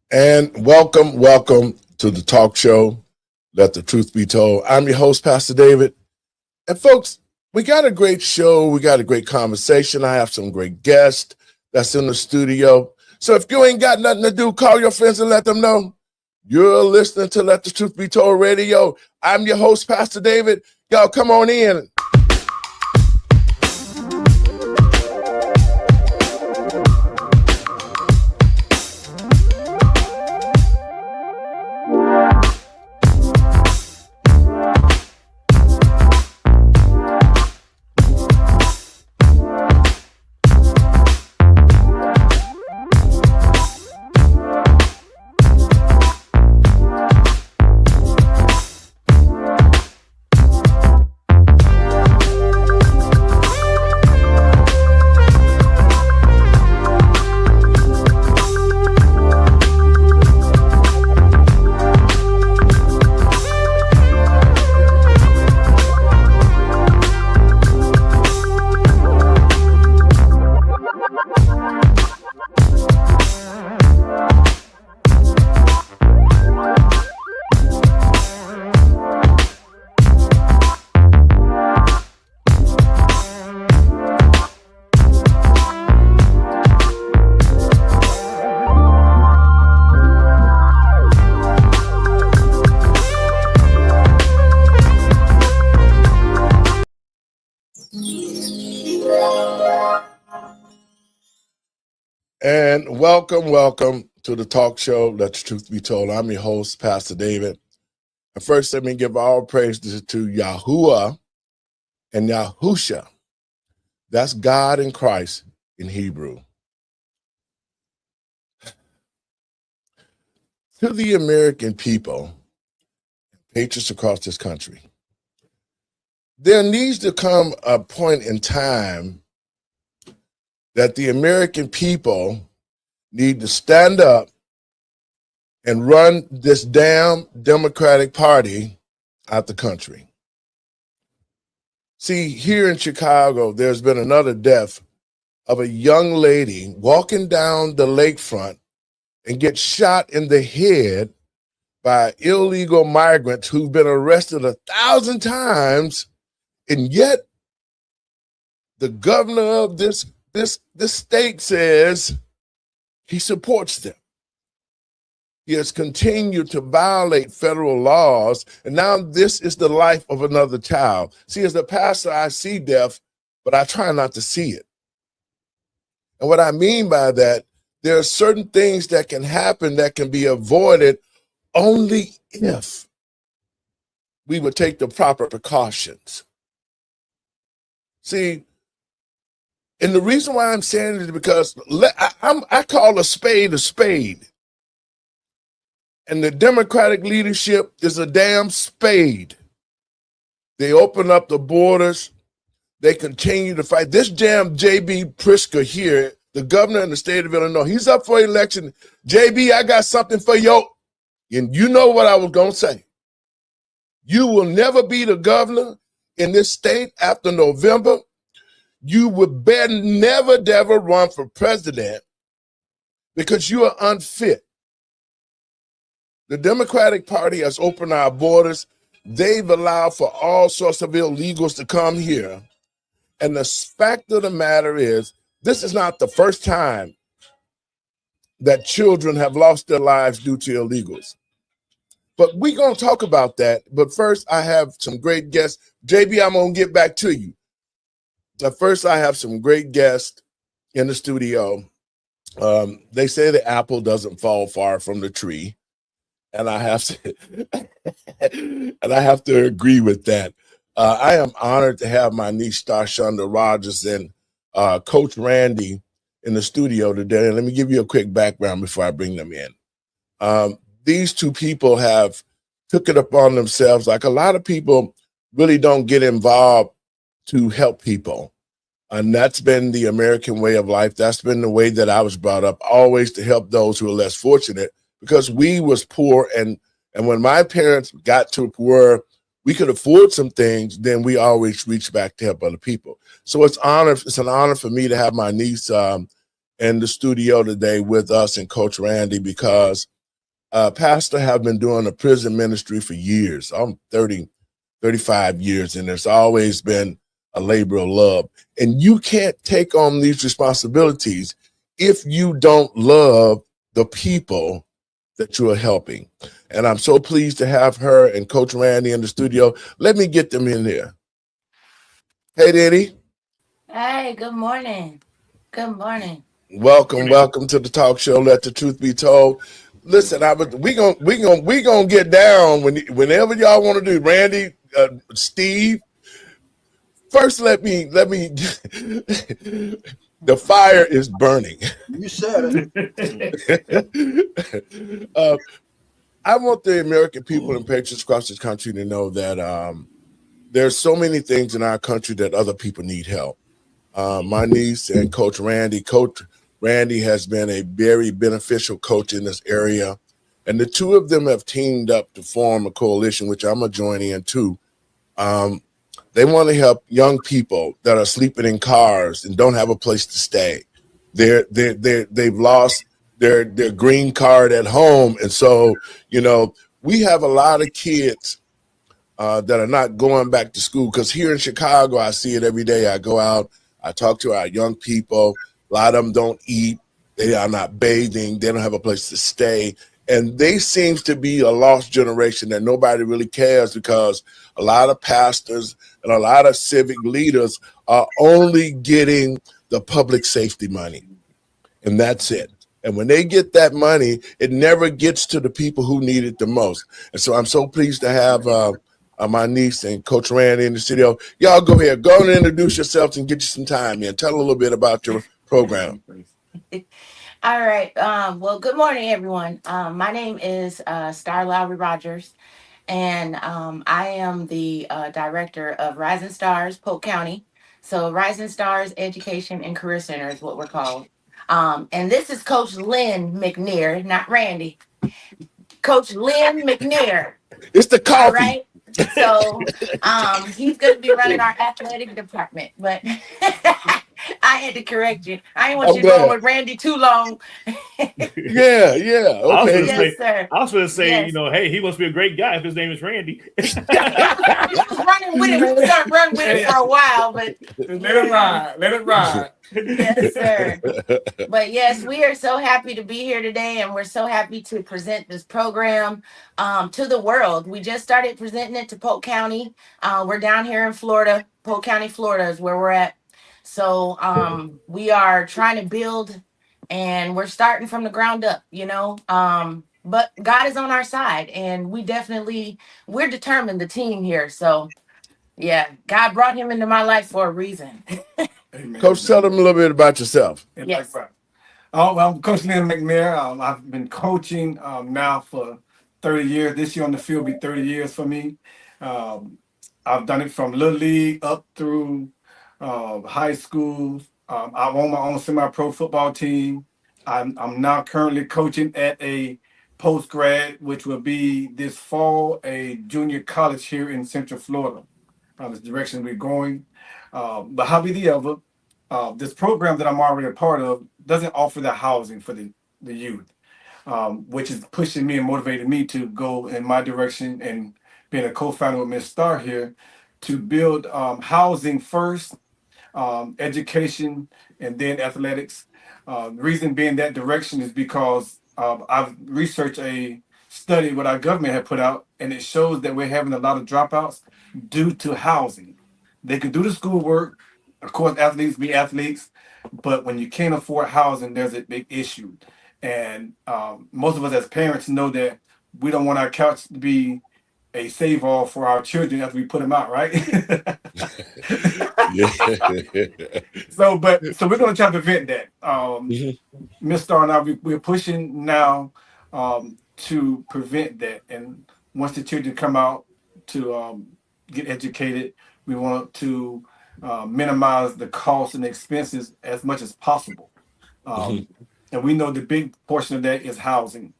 And welcome to the talk show, Let the Truth Be Told. I'm your host, Pastor David. And folks, we got a great show. We got a great conversation. I have some great guests that's in the studio. So if you ain't got nothing to do, call your friends and let them know. You're listening to Let the Truth Be Told Radio. I'm your host, Pastor David. Y'all come on in. And welcome to the talk show, Let the Truth Be Told. I'm your host, Pastor David. And first, let me give all praise to Yahuwah and Yahusha. That's God in Christ in Hebrew. To the American people, patriots across this country, there needs to come a point in time that the American people need to stand up and run this damn Democratic Party out the country. See, here in Chicago, there's been another death of a young lady walking down the lakefront and get shot in the head by illegal migrants who've been arrested 1,000 times, and yet the governor of this state says he supports them. He has continued to violate federal laws, and now this is the life of another child. See, as a pastor, I see death, but I try not to see it. And what I mean by that, there are certain things that can happen that can be avoided only if we would take the proper precautions. See, and the reason why I'm saying it is because I call a spade a spade. And the Democratic leadership is a damn spade. They open up the borders. They continue to fight. This damn J.B. Pritzker here, the governor in the state of Illinois, he's up for election. JB, I got something for you. And you know what I was going to say. You will never be the governor in this state after November. You would better never run for president because you are unfit. The Democratic Party has opened our borders. They've allowed for all sorts of illegals to come here. And the fact of the matter is, this is not the first time that children have lost their lives due to illegals. But we're going to talk about that. But first, I have some great guests. JB, I'm going to get back to you. But first, I have some great guests in the studio. They say the apple doesn't fall far from the tree. And I have to agree with that. I am honored to have my niece Starshonda Rogers and Coach Randy in the studio today. And let me give you a quick background before I bring them in. These two people have took it upon themselves. Like a lot of people really don't get involved to help people. And that's been the American way of life. That's been the way that I was brought up, always to help those who are less fortunate, because we was poor. And when my parents got to where we could afford some things, then we always reach back to help other people. So it's an honor for me to have my niece in the studio today with us and Coach Randy, because Pastor have been doing a prison ministry for years. I'm 30, 35 years, and it's always been a labor of love. And you can't take on these responsibilities if you don't love the people that you are helping. And I'm so pleased to have her and Coach Randy in the studio. Let me get them in there. Hey, Diddy. Hey, good morning. Good morning. Welcome to the talk show. Let the truth be told. Listen, we gonna get down whenever y'all want to do. Randy, Steve. First, let me. The fire is burning. You said uh, I want the American people and patriots across this country to know that there's so many things in our country that other people need help. My niece and Coach Randy has been a very beneficial coach in this area. And the two of them have teamed up to form a coalition, which I'm going to join in too. Um, they want to help young people that are sleeping in cars and don't have a place to stay. They've lost their green card at home. And so, we have a lot of kids that are not going back to school. Because here in Chicago, I see it every day. I go out, I talk to our young people. A lot of them don't eat. They are not bathing. They don't have a place to stay. And they seems to be a lost generation that nobody really cares because a lot of pastors and a lot of civic leaders are only getting the public safety money. And that's it. And when they get that money, it never gets to the people who need it the most. And so I'm so pleased to have my niece and Coach Randy in the studio. Y'all go ahead, go and introduce yourselves and get you some time in. Tell a little bit about your program. All right. Well, good morning, everyone. My name is Star Lowry Rogers, and I am the director of Rising Stars, Polk County. So, Rising Stars Education and Career Center is what we're called. And this is Coach Lynn McNair, not Randy. Coach Lynn McNair. It's the All coffee. right. So he's going to be running our athletic department, but I had to correct you. I didn't want I'm you to go on glad. with Randy too long. Yeah. I was gonna Okay. Yes, say, sir. I was gonna say, Yes. hey, he must be a great guy if his name is Randy. He was running with it. We was going to run with it for a while, but Let it ride. Let it ride. yes, sir. But yes, we are so happy to be here today, and we're so happy to present this program to the world. We just started presenting it to Polk County. We're down here in Florida. Polk County, Florida is where we're at. So we are trying to build, and we're starting from the ground up. But God is on our side, and we're determined, the team here. So yeah, God brought him into my life for a reason. Amen. Coach, tell them a little bit about yourself. Yes. Oh, well, I'm Coach Lynn McNair. I've been coaching now for 30 years. This year on the field will be 30 years for me. Um, I've done it from Little League up through high school. I own my own semi-pro football team. I'm now currently coaching at a post grad, which will be this fall, a junior college here in Central Florida. The direction we're going. But how be the ever, this program that I'm already a part of doesn't offer the housing for the youth, which is pushing me and motivating me to go in my direction and being a co-founder with Ms. Starr here to build housing first, education, and then athletics. The reason being that direction is because I've researched a study what our government had put out, and it shows that we're having a lot of dropouts due to housing. They can do the schoolwork, of course, athletes be athletes, but when you can't afford housing, there's a big issue. And most of us as parents know that we don't want our couch to be a save all for our children after we put them out, right? Yeah. So we're going to try to prevent that. Mhm. Miss Star and I, we're pushing now to prevent that. And once the children come out to get educated, we want to minimize the costs and expenses as much as possible. Mhm. Um, and we know the big portion of that is housing.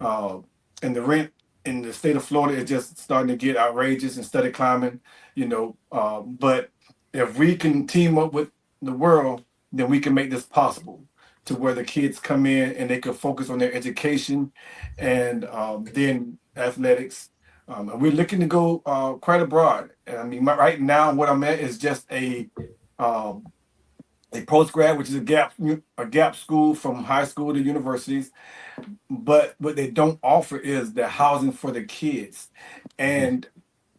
Uh, and the rent in the state of Florida is just starting to get outrageous and steady climbing. But if we can team up with the world, then we can make this possible. to where the kids come in and they can focus on their education and then athletics. And we're looking to go quite abroad. And I mean, right now, what I'm at is just um, a postgrad, which is a gap school from high school to universities. But what they don't offer is the housing for the kids, and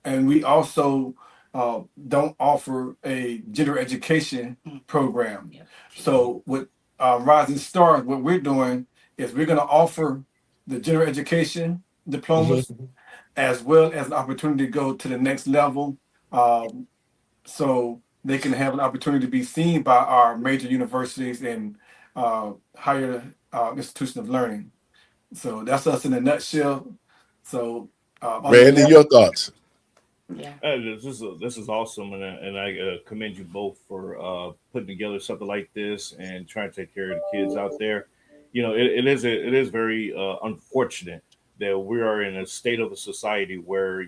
we also don't offer a gender education program. Yep. So with Rising Stars, what we're doing is we're going to offer the gender education diplomas as well as an opportunity to go to the next level, so they can have an opportunity to be seen by our major universities and higher institution of learning. So that's us in a nutshell. So other than Randy, that, your thoughts? Yeah. This is awesome, and I commend you both for putting together something like this and trying to take care of the kids out there. It is very unfortunate that we are in a state of a society where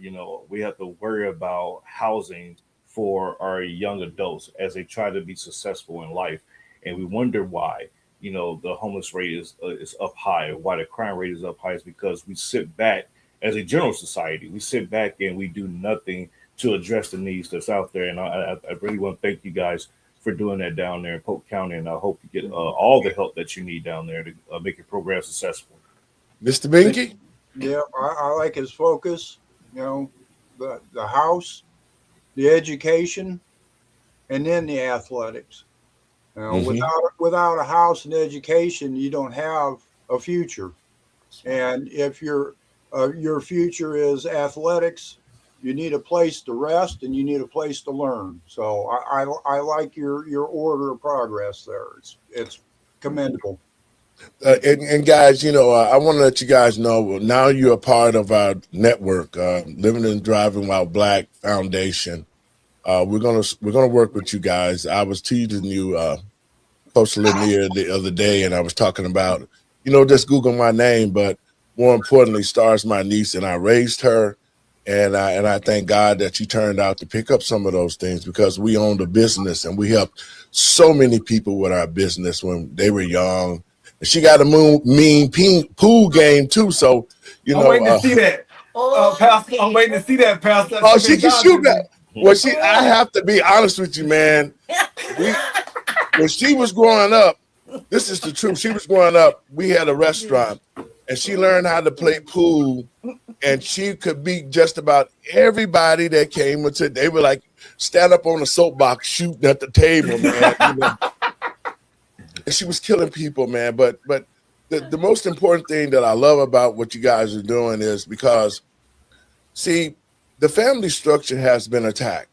we have to worry about housing for our young adults as they try to be successful in life, and we wonder why the homeless rate is up high, why the crime rate is up high is because we sit back as a general society. We sit back and we do nothing to address the needs that's out there. And I really want to thank you guys for doing that down there in Polk County. And I hope you get all the help that you need down there to make your program successful. Mr. Binky? Yeah, I like his focus. The house, the education, and then the athletics. Without a house and education, you don't have a future. And if your future is athletics, you need a place to rest and you need a place to learn. So I like your order of progress there. It's commendable. And guys, I want to let you guys know now you're a part of our network, Living and Driving While Black Foundation. We're gonna work with you guys. I was teasing you, Coach Lanier, the other day, and I was talking about, just Google my name, but more importantly, Star's my niece, and I raised her, and I thank God that she turned out to pick up some of those things because we owned a business and we helped so many people with our business when they were young. And she got a mean pool game too, so I'm waiting to see that. Pastor, I'm waiting to see that, Pastor. Oh, she can shoot that. Well, I have to be honest with you, man. When she was growing up, this is the truth. She was growing up. We had a restaurant, and she learned how to play pool, and she could beat just about everybody that came into. They were like stand up on the soapbox shooting at the table, man. And she was killing people, man. But the most important thing that I love about what you guys are doing is because, see, the family structure has been attacked.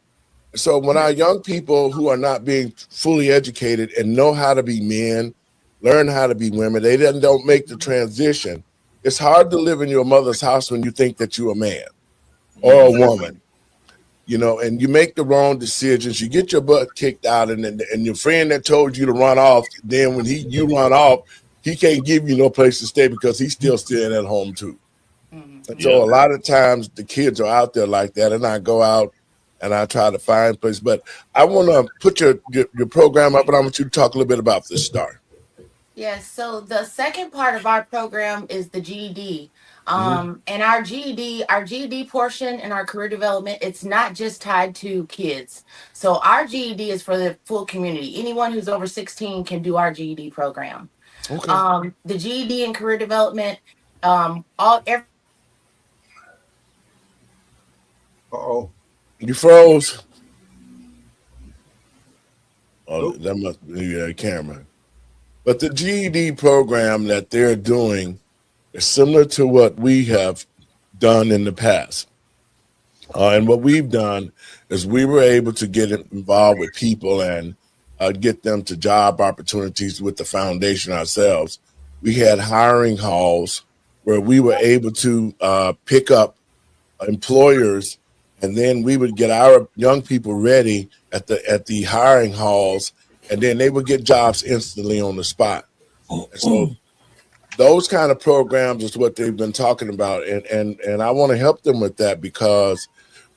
So when our young people who are not being fully educated and know how to be men, learn how to be women, they then don't make the transition. It's hard to live in your mother's house when you think that you're a man or a woman, and you make the wrong decisions. You get your butt kicked out, and your friend that told you to run off, then when you run off, he can't give you no place to stay because he's still staying at home too. And so a lot of times the kids are out there like that, and I go out and I try to find places. But I want to put your program up, and I want you to talk a little bit about this, Star. Yes, so the second part of our program is the GED. And our GED portion and our career development, it's not just tied to kids. So our GED is for the full community. Anyone who's over 16 can do our GED program. Okay. The GED and career development, Uh-oh. You froze. Oh, that must be a camera. But the GED program that they're doing is similar to what we have done in the past. And what we've done is we were able to get involved with people and get them to job opportunities with the foundation ourselves. We had hiring halls where we were able to pick up employers, and then we would get our young people ready at the hiring halls, and then they would get jobs instantly on the spot. And so those kind of programs is what they've been talking about, and I want to help them with that because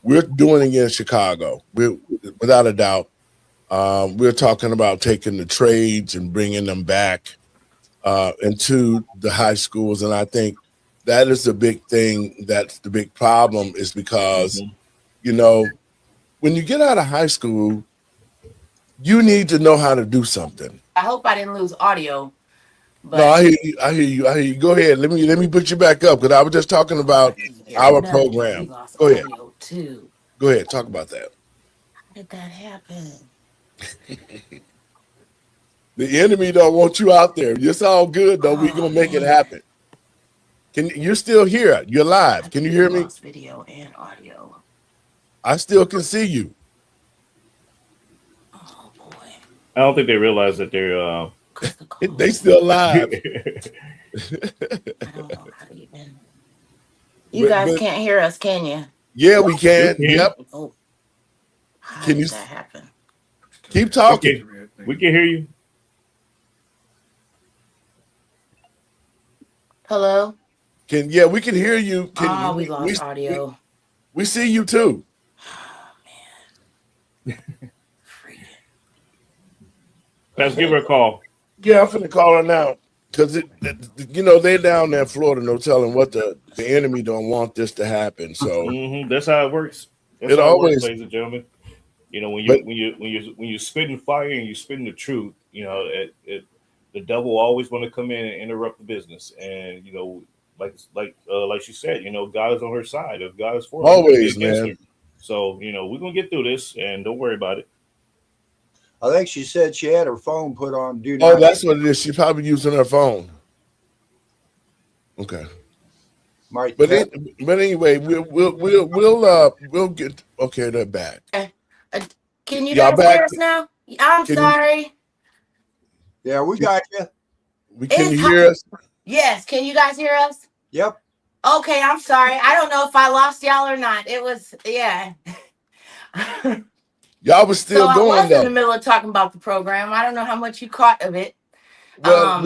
we're doing it in Chicago. We're without a doubt. We're talking about taking the trades and bringing them back into the high schools, and I think that is the big thing. That's the big problem, is because when you get out of high school, you need to know how to do something. I hope I didn't lose audio, No, but I hear you. I hear you. I hear you. Go ahead. Let me put you back up, because I was just talking about I didn't hear our nothing. We program. lost Go ahead. audio too. Go ahead. Talk about that. How did that happen? The enemy don't want you out there. It's all good though. We're Oh gonna make it man, happen. You're still here? You're I live. Can you think we hear me? lost video and audio. I still can see you. Oh boy, I don't think they realize that they're. because the call. They still live. I don't know how to even. You guys But can't hear us, can you? yeah, we can. We can. Yep. Oh, how Can did you that happen? keep talking? We can hear you. Hello. We can hear you. Oh, we lost audio. We see you too. Oh man, freaking. Let's give her a call. Yeah, I'm finna call her now. Because they're down there in Florida, no telling what the enemy don't want this to happen. So That's how it works. That's it how it works, always ladies and gentlemen. When but you spitting fire and you spitting the truth, the devil always want to come in and interrupt the business. And like she said, God is on her side. If God is for her, who can be always, against her? man. So we're gonna get through this, and don't worry about it. I think she said she had her phone put on do Oh, not. that's what it is. She's probably using her phone. Okay. Might But test. but anyway, we'll get okay. They're back. Can you Y'all guys hear back? us now? I'm Can you sorry. Yeah, we got you. can It's you hear us? yes. Can you guys hear us? Yep. Okay, I'm sorry. I don't know if I lost y'all or not. It was yeah. Y'all was So still I going was in the though. middle of talking about the program. I don't know how much you caught of it. Well,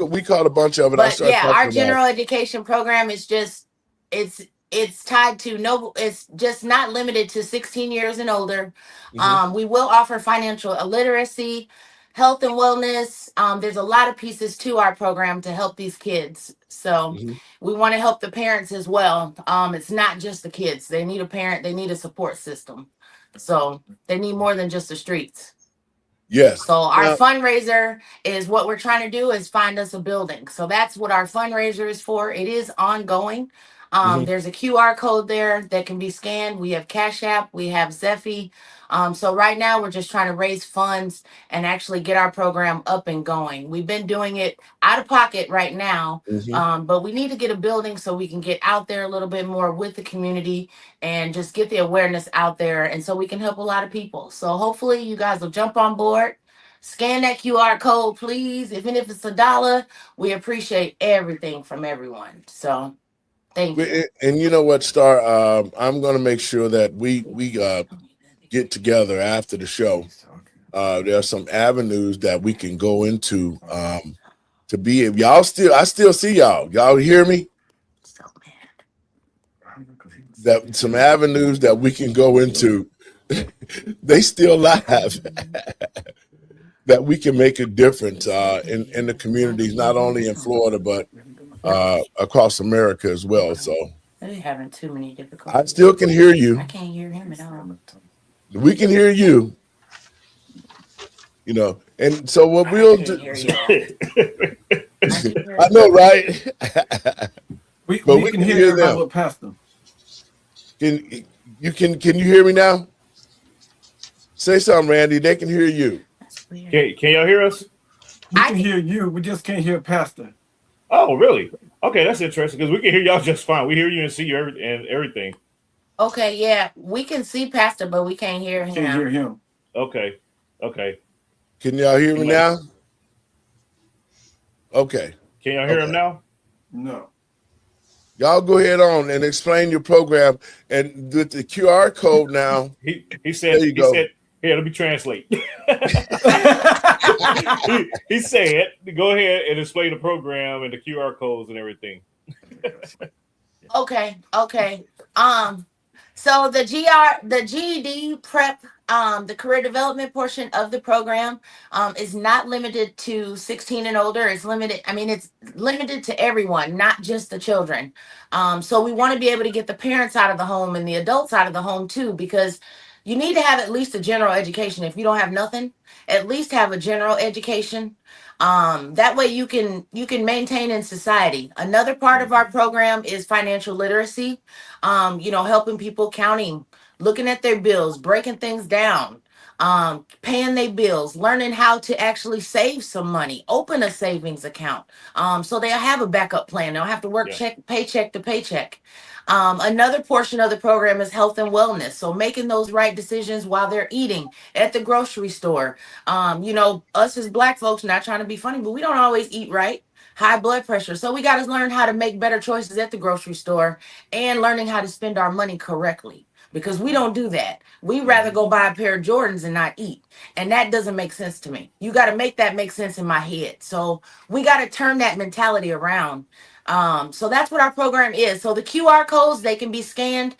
we caught a bunch of it. I But started yeah, our talking about. general education program is just it's tied to no, it's just not limited to 16 years and older. Mhm, We will offer financial literacy, health and wellness. There's a lot of pieces to our program to help these kids. So mhm. we want to help the parents as well. It's not just the kids. They need a parent, they need a support system. So they need more than just the streets. Yes. So our Now, fundraiser is what we're trying to do is find us a building. So that's what our fundraiser is for. It is ongoing. mhm, There's a QR code there that can be scanned. We have Cash App, we have Zephy. So right now we're just trying to raise funds and actually get our program up and going. We've been doing it out of pocket right now, mhm. but we need to get a building so we can get out there a little bit more with the community and just get the awareness out there, and so we can help a lot of people. So hopefully you guys will jump on board. Scan that QR code, please. Even if it's $1, we appreciate everything from everyone. So thank you. And you know what, Star? I'm gonna make sure that we get together after the show. There are some avenues that we can go into to be. If y'all still, I still see y'all. Y'all hear me? So mad. That some avenues that we can go into. They still live. That we can make a difference in the communities, not only in Florida but across America as well. So They're having too many I difficulties. still can hear I you. can't hear him at all. We can hear you. And so what I we'll can't do. hear you. I know, right? We But we can can hear hear everybody them. but Pastor. Can you hear me now? Say something, Randy. They can hear you. That's weird. Can y'all hear us? We I can can- hear you. We just can't hear Pastor. Oh, really? Okay, that's interesting because we can hear y'all just fine. We hear you and see you and everything. Okay, yeah, we can see Pastor, but we can't hear Can't hear him. him. Okay. Can y'all hear me now? Okay. Can y'all hear him now? No. Y'all go ahead on and explain your program. And with the QR code now, He said, there you go. here, let me translate. he said, go ahead and explain the program and the QR codes and everything. Okay. So the GED prep, the career development portion of the program, is not limited to 16 and older. It's limited. I mean, it's limited to everyone, not just the children. So we want to be able to get the parents out of the home and the adults out of the home too, because you need to have at least a general education. If you don't have nothing, at least have a general education. That way you can maintain in society. Another part of our program is financial literacy, helping people counting, looking at their bills, breaking things down, paying their bills, learning how to actually save some money, open a savings account, so they'll have a backup plan. They'll have to work Yeah. paycheck to paycheck. Another portion of the program is health and wellness. So making those right decisions while they're eating at the grocery store. Us as Black folks, not trying to be funny, but we don't always eat right. High blood pressure. So we got to learn how to make better choices at the grocery store and learning how to spend our money correctly, because we don't do that. We rather go buy a pair of Jordans and not eat. And that doesn't make sense to me. You got to make that make sense in my head. So we got to turn that mentality around. So that's what our program is. So the QR codes, they can be scanned.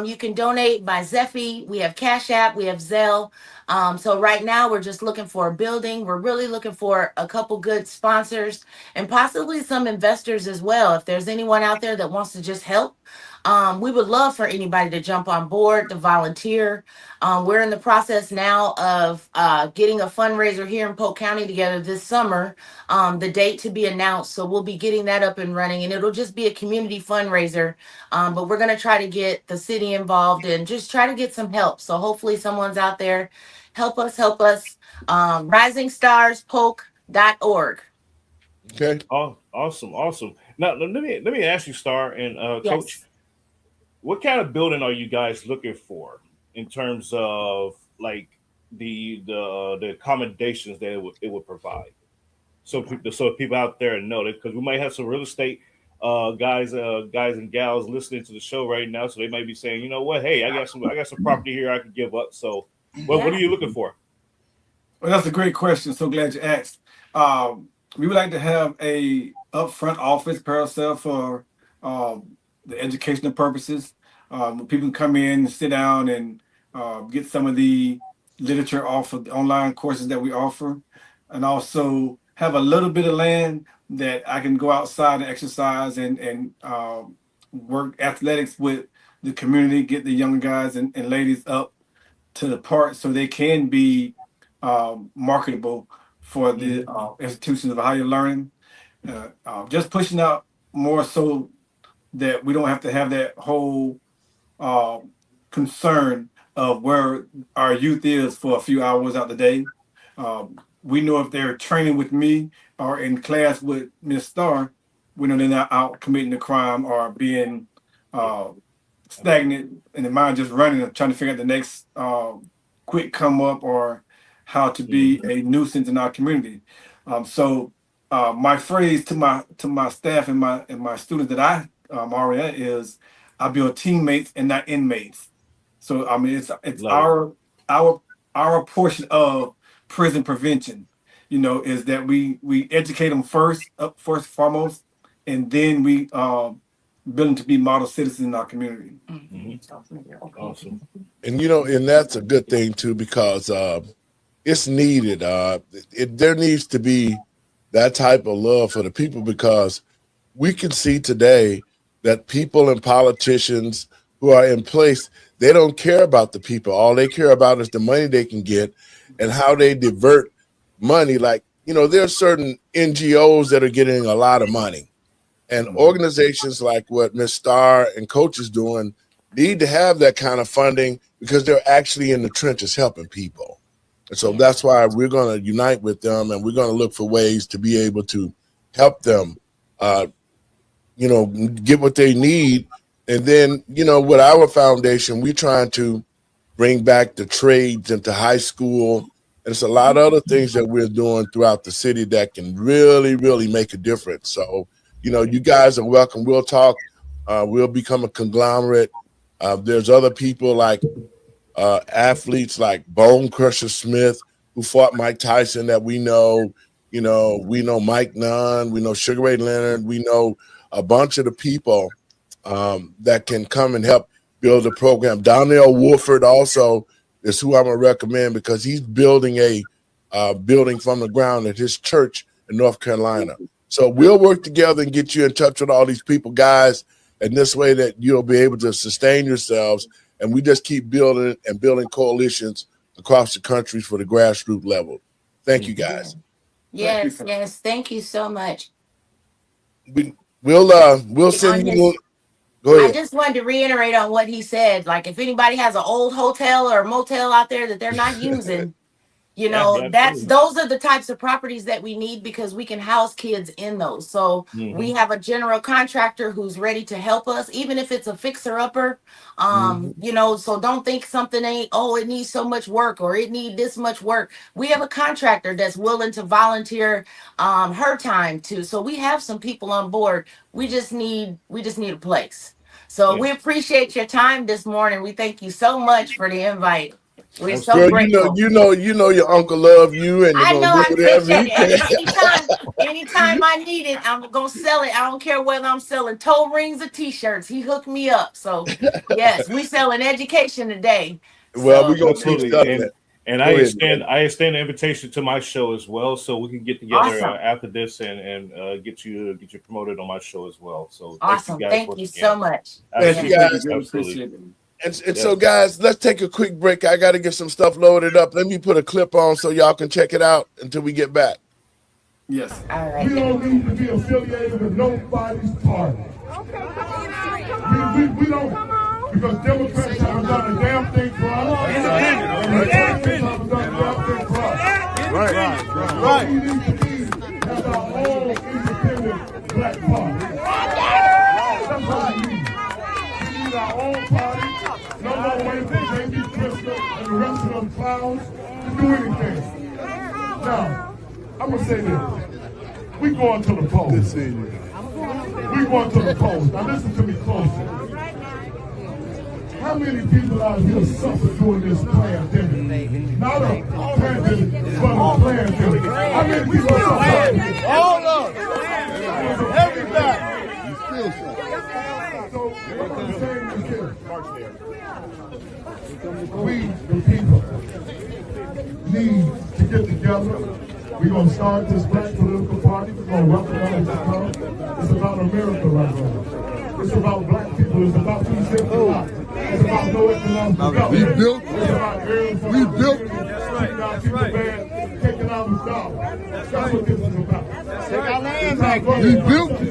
You can donate by Zephy. We have Cash App. We have Zelle. So right now we're just looking for a building. We're really looking for a couple good sponsors and possibly some investors as well. If there's anyone out there that wants to just help, we would love for anybody to jump on board, to volunteer. We're in the process now of getting a fundraiser here in Polk County together this summer. The date to be announced. So we'll be getting that up and running, and it'll just be a community fundraiser. But we're going to try to get the city involved and just try to get some help. So hopefully someone's out there. Help us, help us. RisingStarsPolk.org. Okay. Oh, awesome, awesome. Now let me ask you, Star and Coach, Yes. what kind of building are you guys looking for in terms of like the accommodations that it would provide? So people out there know that, because we might have some real estate guys and gals listening to the show right now, so they might be saying, you know what, hey, I got some property here I could give up. So what Yeah. are you looking for? Well, that's a great question. So glad you asked. Um, we would like to have a upfront office parasol for the educational purposes. Where people can come in and sit down and get some of the literature off of the online courses that we offer, and also have a little bit of land that I can go outside and exercise and work athletics with the community, get the young guys and ladies up to the part so they can be marketable for the Hmm. institutions of higher learning. Just pushing out more so that we don't have to have that whole uh, concern of where our youth is for a few hours out the day. We know if they're training with me or in class with Miss Starr, we know they're not out committing a crime or being Yeah, uh, absolutely. stagnant and the mind just running and trying to figure out the next quick come up or how to be Hmm. a nuisance in our community. So my phrase to my staff and my students that I already at is I build teammates and not inmates. So I mean it's Love it. our our portion of prison prevention, is that we educate them first, up first foremost, and then we build them to be model citizens in our community. Hmm. Awesome. And that's a good thing too, because it's needed. There needs to be that type of love for the people, because we can see today that people and politicians who are in place, they don't care about the people. All they care about is the money they can get and how they divert money. Like, there are certain NGOs that are getting a lot of money, and Hmm. organizations like what Miss Starr and Coach is doing need to have that kind of funding, because they're actually in the trenches helping people. And so Yeah. that's why we're going to unite with them, and we're going to look for ways to be able to help them, uh, get what they need. And then, with our foundation, we're trying to bring back the trades into high school. And it's a lot of other things that we're doing throughout the city that can really, really make a difference. So, Okay. you guys are welcome. We'll talk. We'll become a conglomerate. There's other people like athletes like Bone Crusher Smith, who fought Mike Tyson, that we know. We know Mike Nunn. We know Sugar Ray Leonard. We know a bunch of the people that can come and help build a program. Donnell Wolford also is who I'm gonna recommend because he's building a building from the ground at his church in North Carolina. So we'll work together and get you in touch with all these people, guys, and this way that you'll be able to sustain yourselves. And we just keep building and building coalitions across the country for the grassroots level. Thank you, guys. Yes, yes. Thank you so much. We'll send you. Go ahead. I just wanted to reiterate on what he said. Like, if anybody has an old hotel or motel out there that they're not using, you know, those are the types of properties that we need because we can house kids in those. So we have a general contractor who's ready to help us, even if it's a fixer upper. You know, so don't think something ain't, oh, it needs so much work or it need this much work. We have a contractor that's willing to volunteer her time too. So we have some people on board. We just need a place. So we appreciate your time this morning. We thank you so much for the invite. We're so grateful. You know your uncle love you, and I know. I appreciate it. Anytime I need it, I'm gonna sell it. I don't care whether I'm selling toe rings or t-shirts. He hooked me up. So yes, we selling education today. Well, we're gonna keep selling it. And I extend the invitation to my show as well, so we can get together after this and get you promoted on my show as well. So awesome! Thank you so much. Thank you guys. Absolutely. And so, guys, let's take a quick break. I got to get some stuff loaded up. Let me put a clip on so y'all can check it out until we get back. Yes. All right. We don't need to be affiliated with nobody's party. We don't, because Democrats haven't done a damn thing for us. And the Republicans haven't done a damn thing for us. Right. We need to be as our own independent black party. That's what we need. We need our own party. No more waiting for J.B. Crystal and the rest of them clowns to do anything. Now, I'm going to say this. We going to the polls. We going to the polls. Now listen to me closely. How many people out here suffer during this pandemic? Not a pandemic, but a pandemic. How many people suffer? All of us. Everybody. You still suffer. So what I'm saying is this. We, the people, need to get together. We're going to start this black political party. We're going to recognize the power. It's about America right now. It's about black people. It's about 265. It's about no economic development. We built. It's about areas for we built. That's right. Taking out the job. That's what this is about. Take our land back. We built it.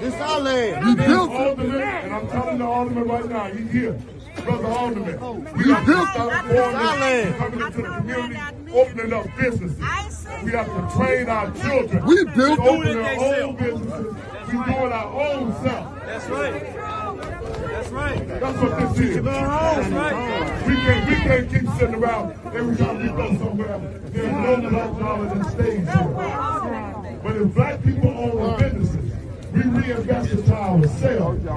It's our land. We built it. And I'm telling the alderman right now, he's here. Brother Alderman, we have to start coming into the community, opening up businesses. We have to train our children. We built open their own businesses. We doing our own self. That's right. That's right. That's what this is. That's right. We can't keep sitting around every time we go somewhere. There's no black dollars that stays here. But if black people own businesses, we reinvest into ourselves. We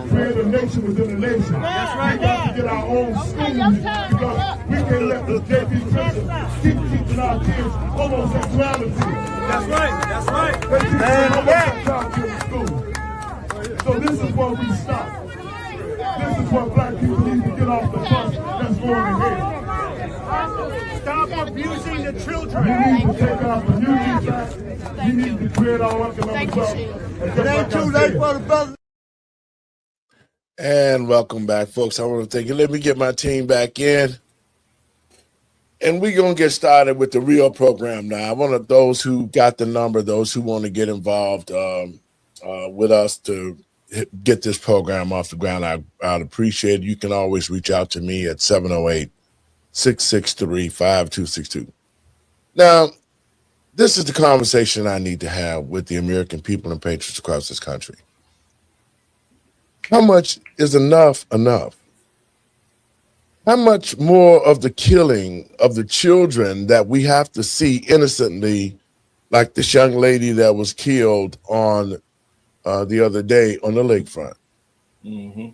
create a nation within a nation. That's right. We got to get our own schools because we can't let the J.B. Christian keep teaching our kids homosexuality. That's right. That's right. They teach homosexuality in school. So this is where we stop. This is what black people need to get off the bus that's going ahead. Stop abusing the children. We need to take our communities back. We need to create our economic wealth. It ain't too late for the brother. And welcome back, folks. I want to thank you. Let me get my team back in. And we're going to get started with the real program now. I want those who got the number, those who want to get involved with us to get this program off the ground. I'd appreciate it. You can always reach out to me at 708-663-5262. Now, this is the conversation I need to have with the American people and patriots across this country. How much is enough? How much more of the killing of the children that we have to see innocently, like this young lady that was killed on the other day on the lakefront? Mm-hmm.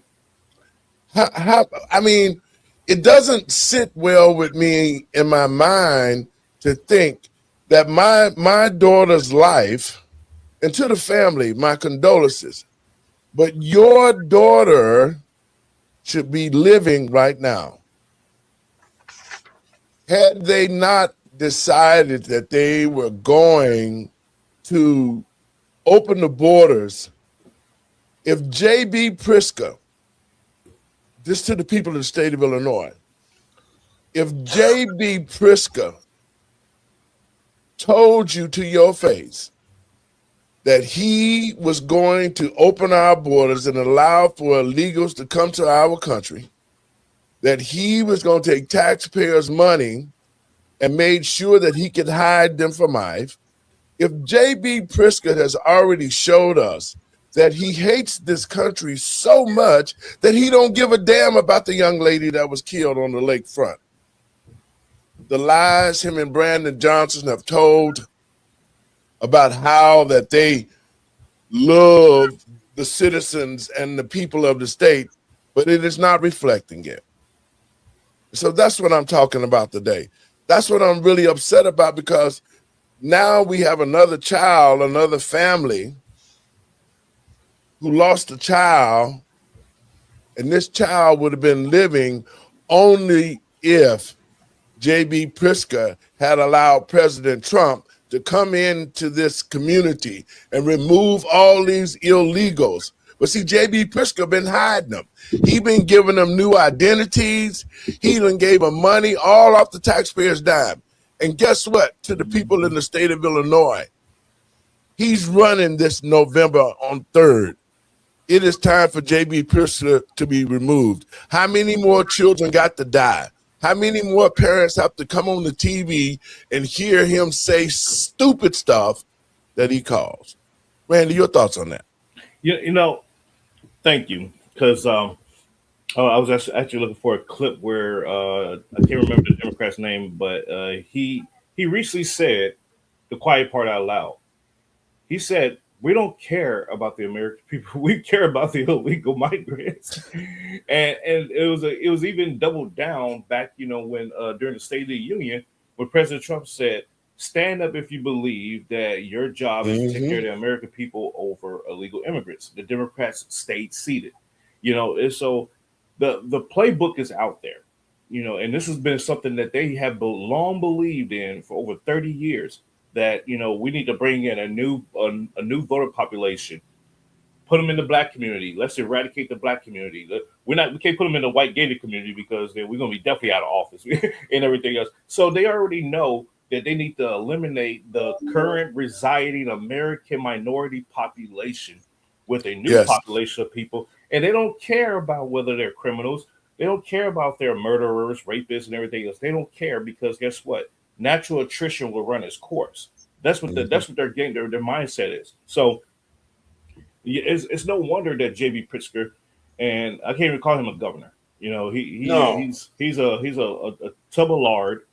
I mean, it doesn't sit well with me in my mind to think that my daughter's life, and to the family, my condolences, but your daughter should be living right now. Had they not decided that they were going to open the borders, if J.B. Pritzker, this to the people of the state of Illinois, if J.B. Pritzker told you to your face that he was going to open our borders and allow for illegals to come to our country, that he was going to take taxpayers' money and made sure that he could hide them from ICE, if J.B. Pritzker has already showed us that he hates this country so much that he don't give a damn about the young lady that was killed on the lakefront, the lies him and Brandon Johnson have told about how that they love the citizens and the people of the state, but it is not reflecting it. So that's what I'm talking about today. That's what I'm really upset about, because now we have another child, another family who lost a child, and this child would have been living only if J.B. Pritzker had allowed President Trump to come into this community and remove all these illegals. But see, J.B. Pritzker been hiding them. He been giving them new identities. He even gave them money all off the taxpayers' dime. And guess what? To the people in the state of Illinois, he's running this November on 3rd. It is time for J.B. Pritzker to be removed. How many more children got to die? How many more parents have to come on the TV and hear him say stupid stuff that he calls? Randy, your thoughts on that? You know, thank you. Because I was actually looking for a clip where I can't remember the Democrat's name, but he recently said the quiet part out loud. He said, "We don't care about the American people. We care about the illegal migrants." and it was even doubled down back, when during the State of the Union, when President Trump said, "Stand up if you believe that your job is to take care of the American people over illegal immigrants." The Democrats stayed seated, and so the playbook is out there, and this has been something that they have long believed in for over 30 years. That we need to bring in a new voter population, put them in the black community. Let's eradicate the black community. We can't put them in the white gated community, because then we're going to be definitely out of office and everything else. So they already know that they need to eliminate the current residing American minority population with a new population of people, and they don't care about whether they're criminals. They don't care about their murderers, rapists, and everything else. They don't care, because guess what? Natural attrition will run its course. That's what their mindset is. So it's no wonder that J.B. Pritzker, and I can't even call him a governor. He's a tub of lard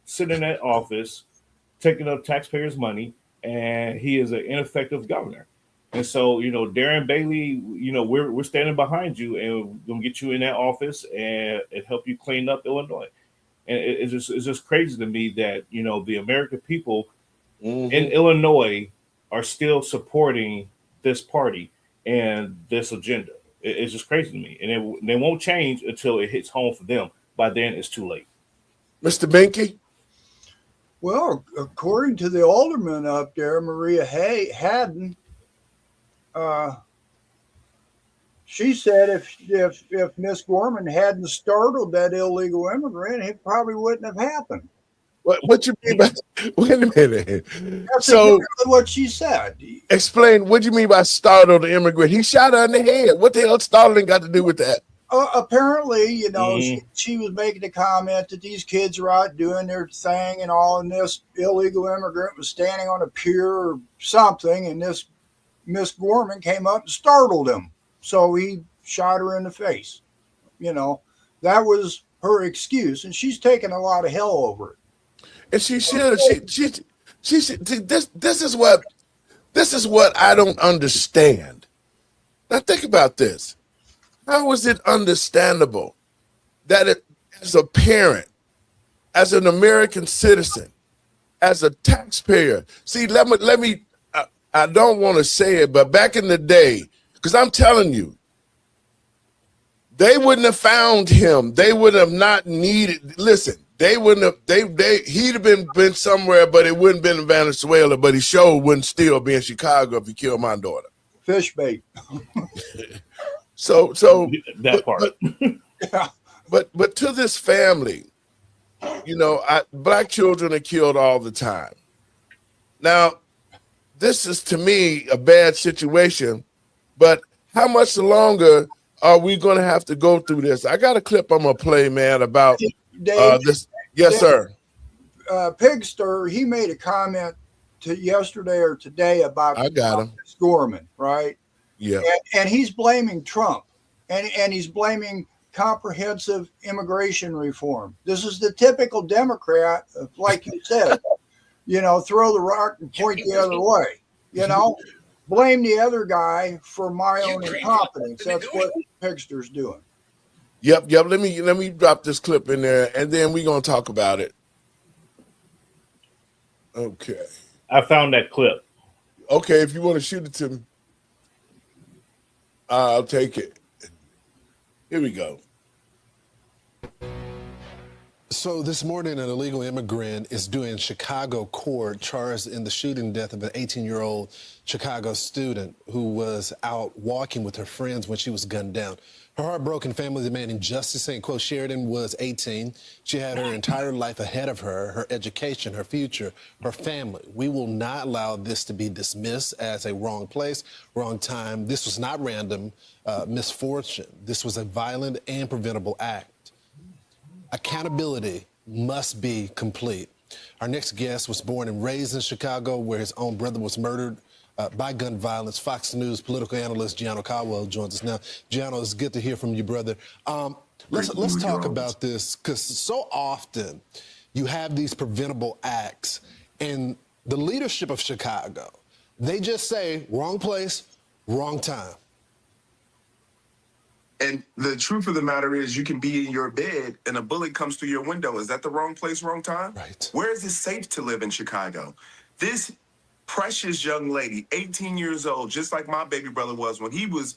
sitting in that office, taking up taxpayers' money, and he is an ineffective governor. And so, Darren Bailey, we're standing behind you, and we're gonna get you in that office and help you clean up Illinois. And it's just crazy to me that the American people in Illinois are still supporting this party and this agenda. It's just crazy to me, and they won't change until it hits home for them. By then, it's too late. Mr. Binky? Well, according to the alderman up there, Maria Haddon, she said if Miss Gorman hadn't startled that illegal immigrant, it probably wouldn't have happened. What you mean by? Wait a minute. That's exactly what she said. Explain. What do you mean by startled the immigrant? He shot her in the head. What the hell startling got to do with that? Apparently, she was making a comment that these kids are out doing their thing and all, and this illegal immigrant was standing on a pier or something, and this Miss Gorman came up and startled him. So he shot her in the face. That was her excuse, and she's taking a lot of hell over it. And she should. She should. This is what I don't understand. Now think about this. How is it understandable that as a parent, as an American citizen, as a taxpayer? See, let me. I don't want to say it, but back in the day, because I'm telling you, They wouldn't have found him. They would have not needed. Listen, they wouldn't have. He'd have been somewhere, but it wouldn't have been in Venezuela. But he sure wouldn't still be in Chicago if he killed my daughter. Fish bait. So that part. But to this family, you know, black children are killed all the time. Now, this is to me a bad situation. But how much longer are we going to have to go through this? I got a clip I'm going to play, man, about this. Yes, sir. Pigster, he made a comment yesterday or today about I got him. Gorman, right? Yeah. And he's blaming Trump, and he's blaming comprehensive immigration reform. This is the typical Democrat, like you said, you know, throw the rock and point the other way, you know. Blame the other guy for my own incompetence. That's what Pigster's doing. Yep. Let me drop this clip in there, and then we're gonna talk about it. Okay. I found that clip. Okay, if you want to shoot it to me, I'll take it. Here we go. So this morning, an illegal immigrant is due in Chicago court charged in the shooting death of an 18-year-old Chicago student who was out walking with her friends when she was gunned down. Her heartbroken family demanding justice, saying, quote, Sheridan was 18. She had her entire life ahead of her education, her future, her family. We will not allow this to be dismissed as a wrong place, wrong time. This was not random misfortune. This was a violent and preventable act. Accountability must be complete. Our next guest was born and raised in Chicago, where his own brother was murdered by gun violence. Fox News political analyst Gianno Caldwell joins us now. Gianno, it's good to hear from you, brother. Let's talk about this, because so often you have these preventable acts, and the leadership of Chicago, they just say, wrong place, wrong time. And the truth of the matter is, you can be in your bed and a bullet comes through your window. Is that the wrong place, wrong time? Right. Where is it safe to live in Chicago? This precious young lady, 18 years old, just like my baby brother was when he was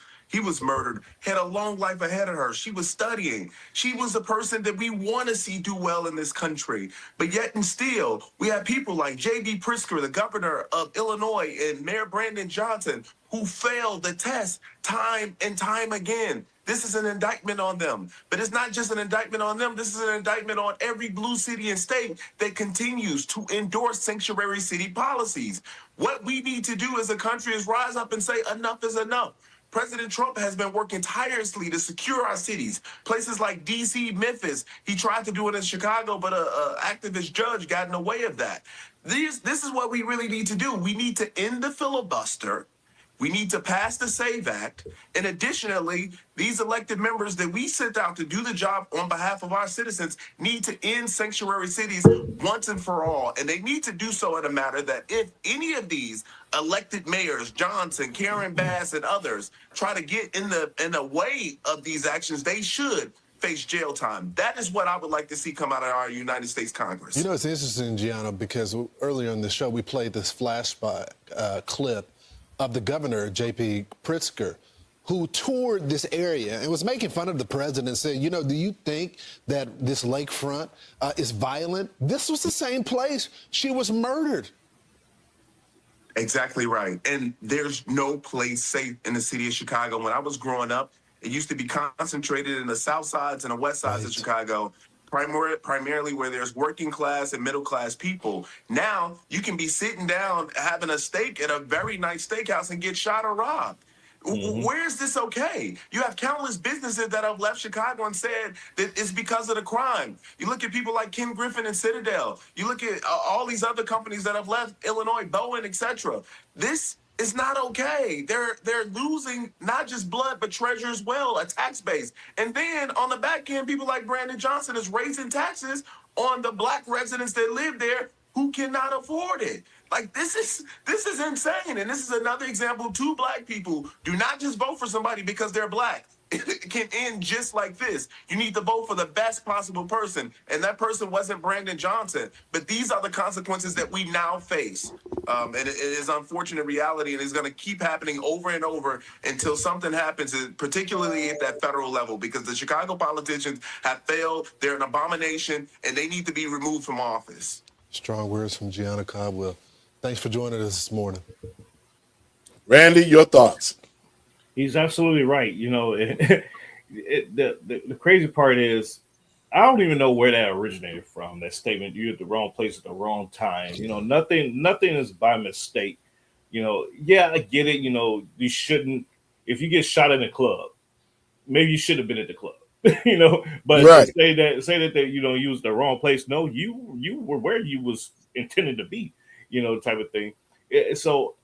murdered, had a long life ahead of her. She was studying. She was the person that we want to see do well in this country. But yet and still, we have people like J.B. Pritzker, the governor of Illinois, and Mayor Brandon Johnson, who failed the test time and time again. This is an indictment on them. But it's not just an indictment on them. This is an indictment on every blue city and state that continues to endorse sanctuary city policies. What we need to do as a country is rise up and say enough is enough. President Trump has been working tirelessly to secure our cities. Places like D.C., Memphis. He tried to do it in Chicago, but an activist judge got in the way of that. This is what we really need to do. We need to end the filibuster. We need to pass the SAVE Act. And additionally, these elected members that we sent out to do the job on behalf of our citizens need to end sanctuary cities once and for all. And they need to do so in a matter that if any of these elected mayors, Johnson, Karen Bass, and others, try to get in the way of these actions, they should face jail time. That is what I would like to see come out of our United States Congress. You know, it's interesting, Gianno, because earlier in the show, we played this flashback clip of the governor, J.P. Pritzker, who toured this area and was making fun of the president and said, you know, do you think that this lakefront is violent? This was the same place she was murdered. Exactly right. And there's no place safe in the city of Chicago. When I was growing up, it used to be concentrated in the south sides and the west sides of Chicago, primarily where there's working class and middle class people. Now you can be sitting down having a steak at a very nice steakhouse and get shot or robbed. Where is this okay? You have countless businesses that have left Chicago and said that it's because of the crime. You look at people like Ken Griffin and Citadel. You look at all these other companies that have left Illinois, Bowen, etc. This is not okay. They're losing not just blood, but treasure as well, a tax base. And then on the back end, people like Brandon Johnson is raising taxes on the black residents that live there who cannot afford it. Like, this is insane. And this is another example. Two black people do not just vote for somebody because they're black. can end just like this. You need to vote for the best possible person, and that person wasn't Brandon Johnson. But these are the consequences that we now face, and it is unfortunate reality, and it's going to keep happening over and over until something happens, particularly at that federal level, because the Chicago politicians have failed. They're an abomination, and they need to be removed from office. Strong words from Gianna Caldwell. Thanks for joining us this morning. Randy, your thoughts? He's absolutely right. You know, the crazy part is I don't even know where that originated from. That statement, "You're at the wrong place at the wrong time." You know, nothing is by mistake. You know, yeah, I get it. You know, you shouldn't. If you get shot in a club, maybe you should have been at the club. You know, but Right. say that you know you was the wrong place. No, you were where you was intended to be. You know, type of thing. So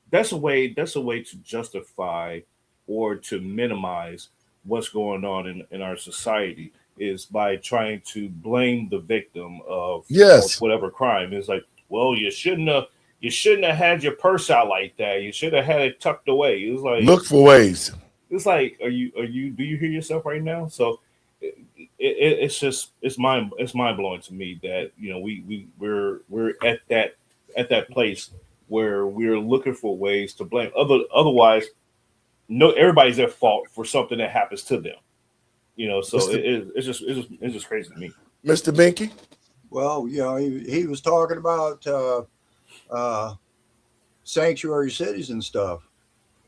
that's a way to justify or to minimize what's going on in our society, is by trying to blame the victim of whatever crime. It's like, well, you shouldn't have had your purse out like that. You should have had it tucked away. It's like, look for ways. It's like, do you hear yourself right now? So it's mind blowing to me that, you know, we're at that place where we're looking for ways to blame otherwise. No, everybody's at fault for something that happens to them. You know, so it's just crazy to me. Mr. Binky? Well, you know, he was talking about sanctuary cities and stuff.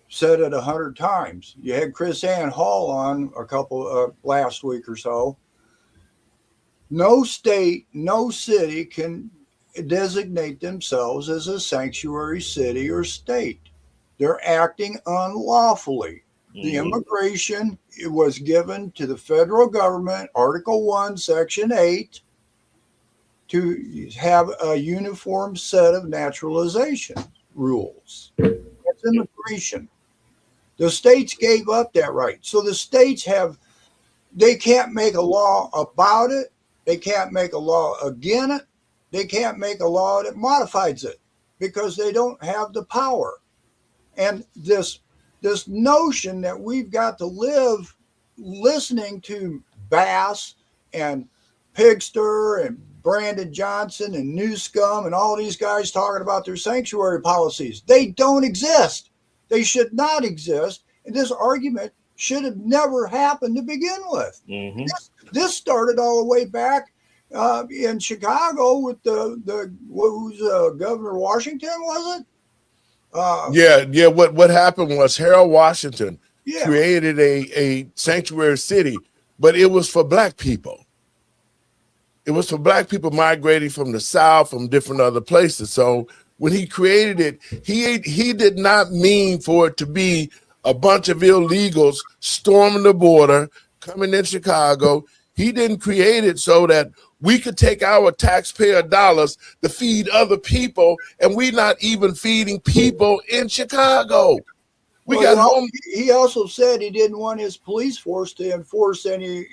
Said it 100 times. You had Chris Ann Hall on a couple last week or so. No state, no city can designate themselves as a sanctuary city or state. They're acting unlawfully. The immigration, it was given to the federal government, Article 1, Section 8, to have a uniform set of naturalization rules. That's immigration. The states gave up that right. So the states they can't make a law about it. They can't make a law against it. They can't make a law that modifies it because they don't have the power. And this notion that we've got to live listening to Bass and Pigster and Brandon Johnson and Newscomb and all these guys talking about their sanctuary policies. They don't exist. They should not exist. And this argument should have never happened to begin with. Mm-hmm. This started all the way back in Chicago with who's Governor Washington, was it? Yeah. What happened was Harold Washington created a sanctuary city, but it was for black people. It was for black people migrating from the South, from different other places. So when he created it, he did not mean for it to be a bunch of illegals storming the border, coming in Chicago. He didn't create it so that we could take our taxpayer dollars to feed other people, and we're not even feeding people in Chicago. He also said he didn't want his police force to enforce any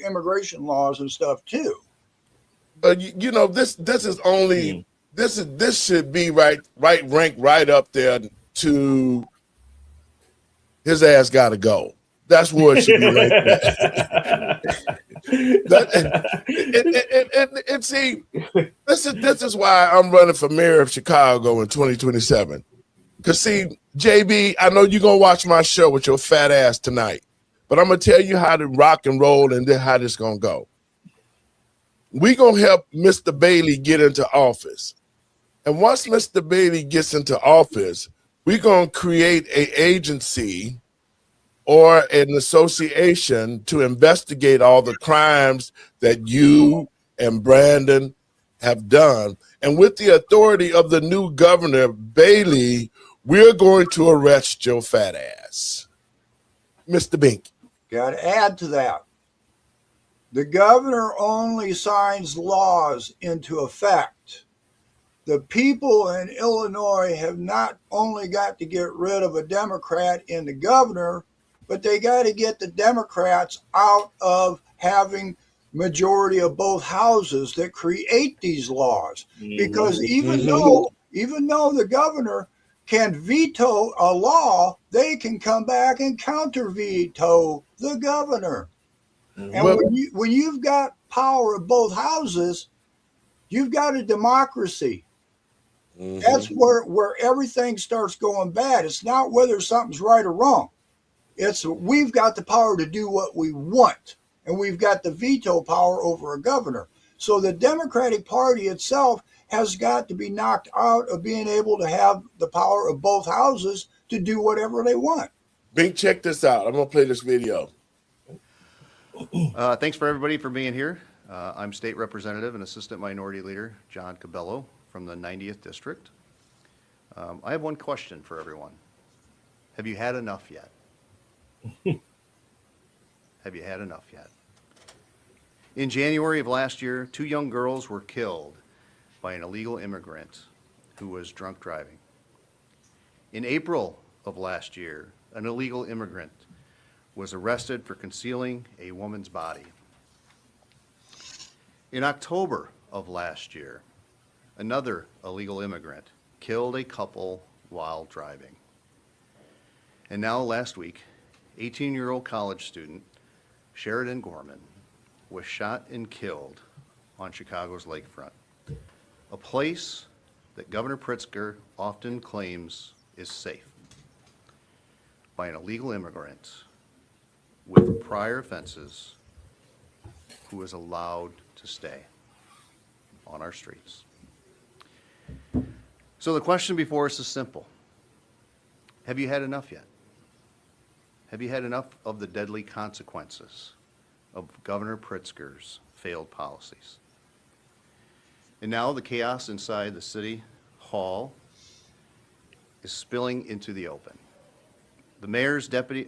immigration laws and stuff too. You know, this is only this should be ranked right up there to his ass got to go. That's where it should be right there. And see, this is why I'm running for mayor of Chicago in 2027. Because see, JB, I know you're gonna watch my show with your fat ass tonight, but I'm gonna tell you how to rock and roll and then how this gonna go. We're gonna help Mr. Bailey get into office. And once Mr. Bailey gets into office, we're gonna create an agency or an association to investigate all the crimes that you and Brandon have done. And with the authority of the new governor, Bailey, we're going to arrest your fat ass. Mr. Bink. Got to add to that. The governor only signs laws into effect. The people in Illinois have not only got to get rid of a Democrat in the governor, but they got to get the Democrats out of having majority of both houses that create these laws. Because even though the governor can veto a law, they can come back and counter veto the governor. And Well, when you've got power of both houses, you've got a democracy. That's where everything starts going bad. It's not whether something's right or wrong. It's we've got the power to do what we want, and we've got the veto power over a governor. So the Democratic Party itself has got to be knocked out of being able to have the power of both houses to do whatever they want. Bink, check this out. I'm gonna play this video. Thanks for everybody for being here. I'm State Representative and Assistant Minority Leader John Cabello from the 90th District. I have one question for everyone. Have you had enough yet? Have you had enough yet? In January of last year, 2 young girls were killed by an illegal immigrant who was drunk driving. In April of last year, an illegal immigrant was arrested for concealing a woman's body. In October of last year, another illegal immigrant killed a couple while driving. And now last week, 18-year-old college student Sheridan Gorman was shot and killed on Chicago's lakefront, a place that Governor Pritzker often claims is safe, by an illegal immigrant with prior offenses who was allowed to stay on our streets. So the question before us is simple. Have you had enough yet? Have you had enough of the deadly consequences of Governor Pritzker's failed policies? And now the chaos inside the city hall is spilling into the open. The mayor's deputy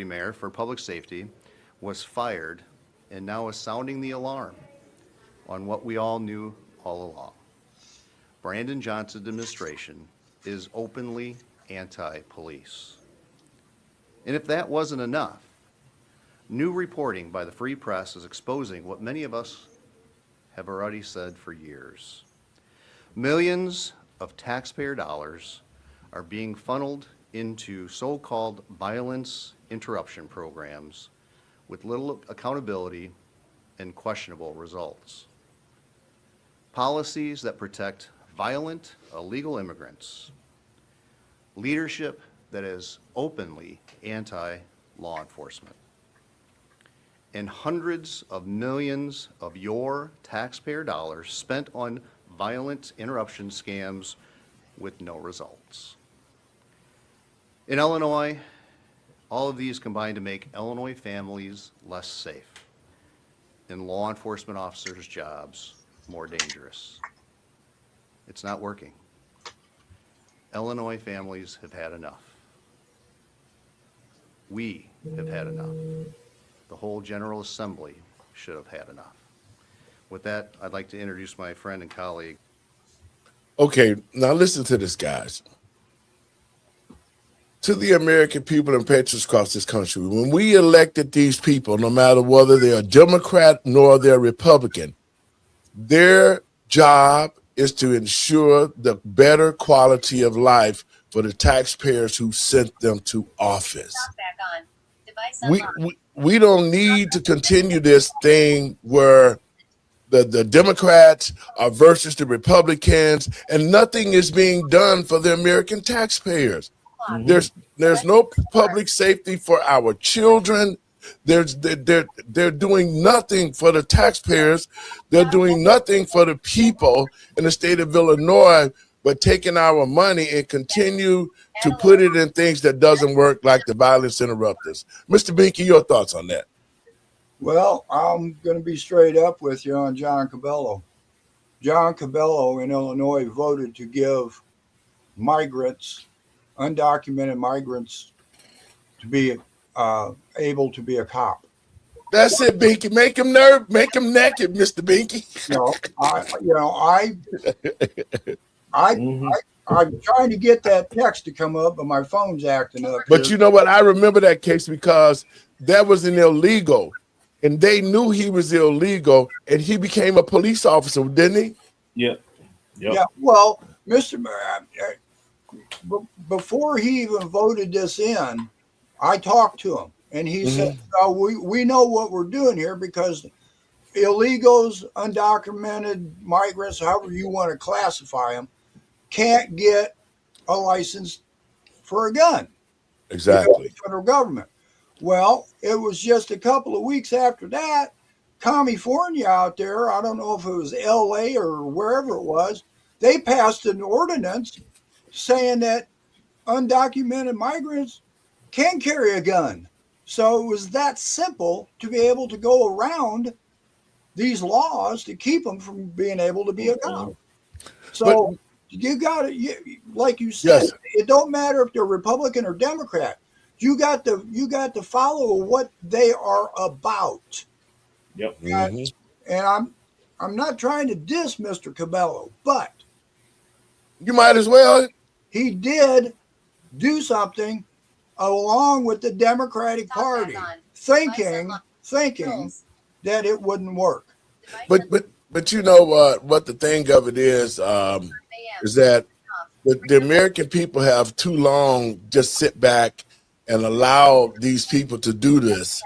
mayor for public safety was fired and now is sounding the alarm on what we all knew all along. Brandon Johnson's administration is openly anti-police. And if that wasn't enough, new reporting by the Free Press is exposing what many of us have already said for years. Millions of taxpayer dollars are being funneled into so-called violence interruption programs with little accountability and questionable results. Policies that protect violent, illegal immigrants, leadership that is openly anti-law enforcement, and hundreds of millions of your taxpayer dollars spent on violent interruption scams with no results. In Illinois, all of these combine to make Illinois families less safe and law enforcement officers' jobs more dangerous. It's not working. Illinois families have had enough. We have had enough. The whole General Assembly should have had enough. With that, I'd like to introduce my friend and colleague. Okay, now listen to this, guys. To the American people and patriots across this country, when we elected these people, no matter whether they're a Democrat nor they're Republican, their job is to ensure the better quality of life for the taxpayers who sent them to office. We don't need to continue this thing where the Democrats are versus the Republicans and nothing is being done for the American taxpayers. There's no public safety for our children. They're doing nothing for the taxpayers. They're doing nothing for the people in the state of Illinois, but taking our money and continue to put it in things that doesn't work, like the violence interrupters. Mr. Binky, your thoughts on that? Well, I'm going to be straight up with you on John Cabello. John Cabello in Illinois voted to give migrants, undocumented migrants, to be able to be a cop. That's it, Binky. Make him naked, Mr. Binky. I'm trying to get that text to come up, but my phone's acting up. But you know what? I remember that case because that was an illegal, and they knew he was illegal, and he became a police officer, didn't he? Yeah. Yeah. Well, Mr. before he even voted this in, I talked to him, and he said, oh, we know what we're doing here because illegals, undocumented migrants, however you want to classify them, can't get a license for a gun. Exactly. The federal government. Well, it was just a couple of weeks after that, California out there, I don't know if it was LA or wherever it was, they passed an ordinance saying that undocumented migrants can carry a gun. So it was that simple to be able to go around these laws to keep them from being able to be a gun. So you got to, like you said, it don't matter if they're Republican or Democrat. You got to follow what they are about. Yep. And I'm not trying to diss Mr. Cabello, but you might as well. He did do something along with the Democratic Party, thinking that it wouldn't work. But you know what the thing of it is that the American people have too long just sit back and allow these people to do this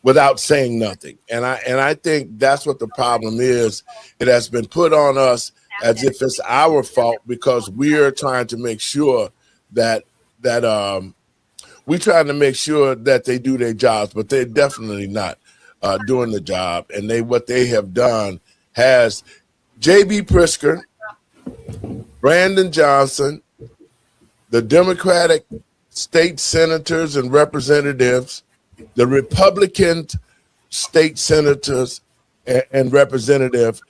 without saying nothing. And I think that's what the problem is. It has been put on us as if it's our fault because we're trying to make sure that we're trying to make sure that they do their jobs, but they're definitely not doing the job. And what they have done has J.B. Pritzker, Brandon Johnson, the Democratic state senators and representatives, the Republican state senators and representatives,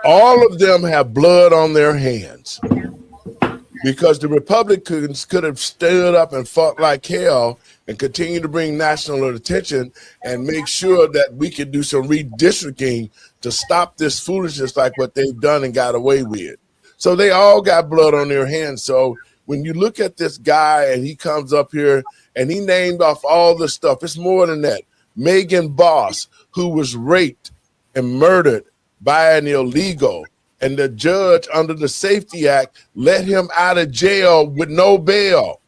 all of them have blood on their hands because the Republicans could have stood up and fought like hell and continue to bring national attention and make sure that we could do some redistricting to stop this foolishness like what they've done and got away with. So they all got blood on their hands. So when you look at this guy and he comes up here and he named off all the stuff, it's more than that. Megan Boss, who was raped and murdered by an illegal, and the judge under the Safety Act let him out of jail with no bail.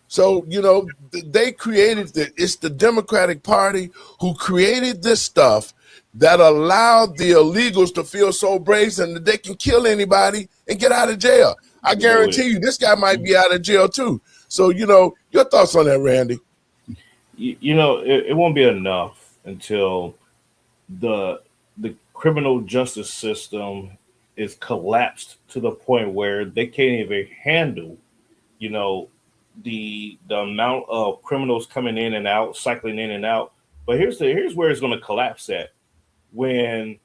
So, you know, they created it's the Democratic Party who created this stuff that allowed the illegals to feel so brazen that they can kill anybody and get out of jail. I guarantee you this guy might be out of jail too. So, you know, your thoughts on that, Randy? You know, it won't be enough until the criminal justice system is collapsed to the point where they can't even handle, you know, the amount of criminals coming in and out, cycling in and out. But here's where it's going to collapse at. When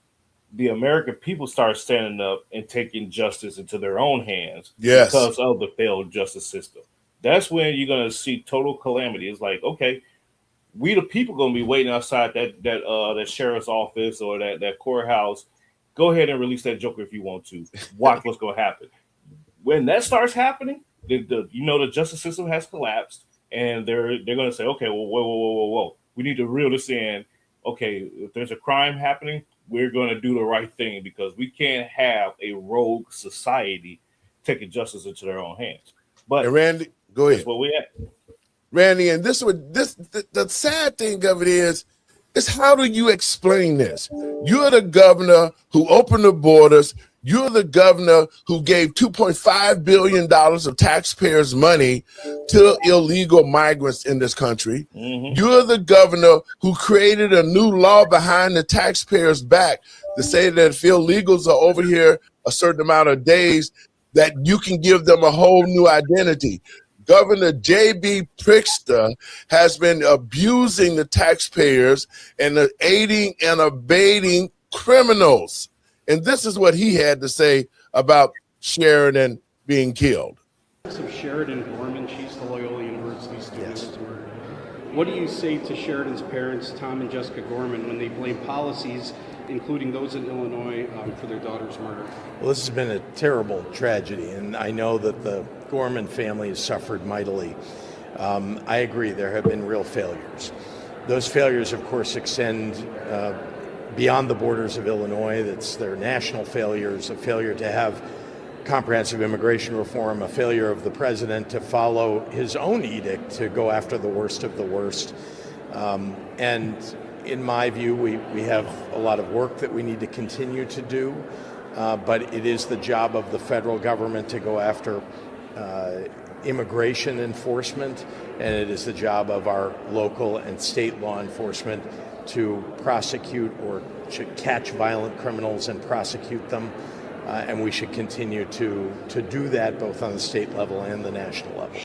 the American people start standing up and taking justice into their own hands because of the failed justice system. That's when you're going to see total calamity. It's like, okay, we the people going to be waiting outside that sheriff's office or that courthouse. Go ahead and release that joker if you want to. Watch what's going to happen. When that starts happening, the justice system has collapsed, and they're going to say, okay, well, whoa, we need to reel this in. Okay, if there's a crime happening, we're going to do the right thing because we can't have a rogue society taking justice into their own hands. But and Randy, go ahead. That's what we at. Randy, and the sad thing of it is how do you explain this? You're the governor who opened the borders. You're the governor who gave $2.5 billion of taxpayers' money to illegal migrants in this country. Mm-hmm. You're the governor who created a new law behind the taxpayers' back to say that if illegals are over here a certain amount of days, that you can give them a whole new identity. Governor J.B. Pritzker has been abusing the taxpayers and aiding and abetting criminals. And this is what he had to say about Sheridan being killed. Of Sheridan Gorman, she's the Loyola University student who was murdered. What do you say to Sheridan's parents, Tom and Jessica Gorman, when they blame policies, including those in Illinois, for their daughter's murder? Well, this has been a terrible tragedy, and I know that the Gorman family has suffered mightily. I agree, there have been real failures. Those failures, of course, extend beyond the borders of Illinois. That's their national failures, a failure to have comprehensive immigration reform, a failure of the president to follow his own edict to go after the worst of the worst. And in my view, we have a lot of work that we need to continue to do, but it is the job of the federal government to go after immigration enforcement, and it is the job of our local and state law enforcement to prosecute or to catch violent criminals and prosecute them. And we should continue to do that both on the state level and the national level.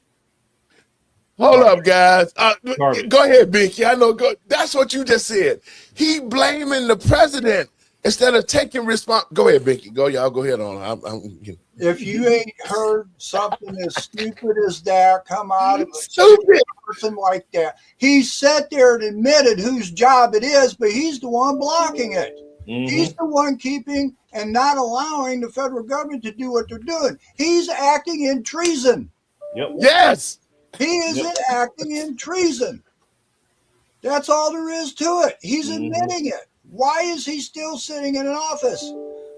Hold up, guys. Go ahead, Binky. I know. That's what you just said. He blaming the president instead of taking response. Go ahead, Binky. Go, y'all. Go ahead on. If you ain't heard something as stupid as that come out of stupid a person like that, he sat there and admitted whose job it is, but he's the one blocking it. Mm-hmm. He's the one keeping and not allowing the federal government to do what they're doing. He's acting in treason. Yep. Yes. He is acting in treason. That's all there is to it. He's admitting it. Why is he still sitting in an office?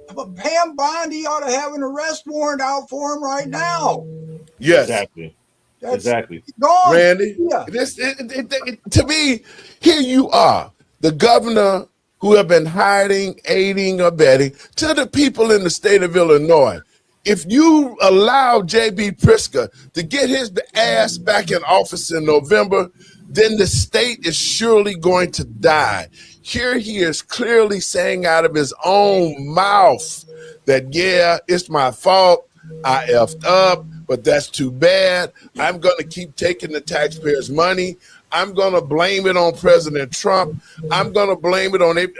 Pam Bondi ought to have an arrest warrant out for him right now. Yes. Exactly. Exactly. Gone. Randy, to me, here you are, the governor who have been hiding, aiding, abetting to the people in the state of Illinois. If you allow J.B. Pritzker to get his ass back in office in November, then the state is surely going to die. Here he is clearly saying out of his own mouth that, yeah, it's my fault. I effed up, but that's too bad. I'm going to keep taking the taxpayers' money. I'm going to blame it on President Trump. I'm going to blame it on it.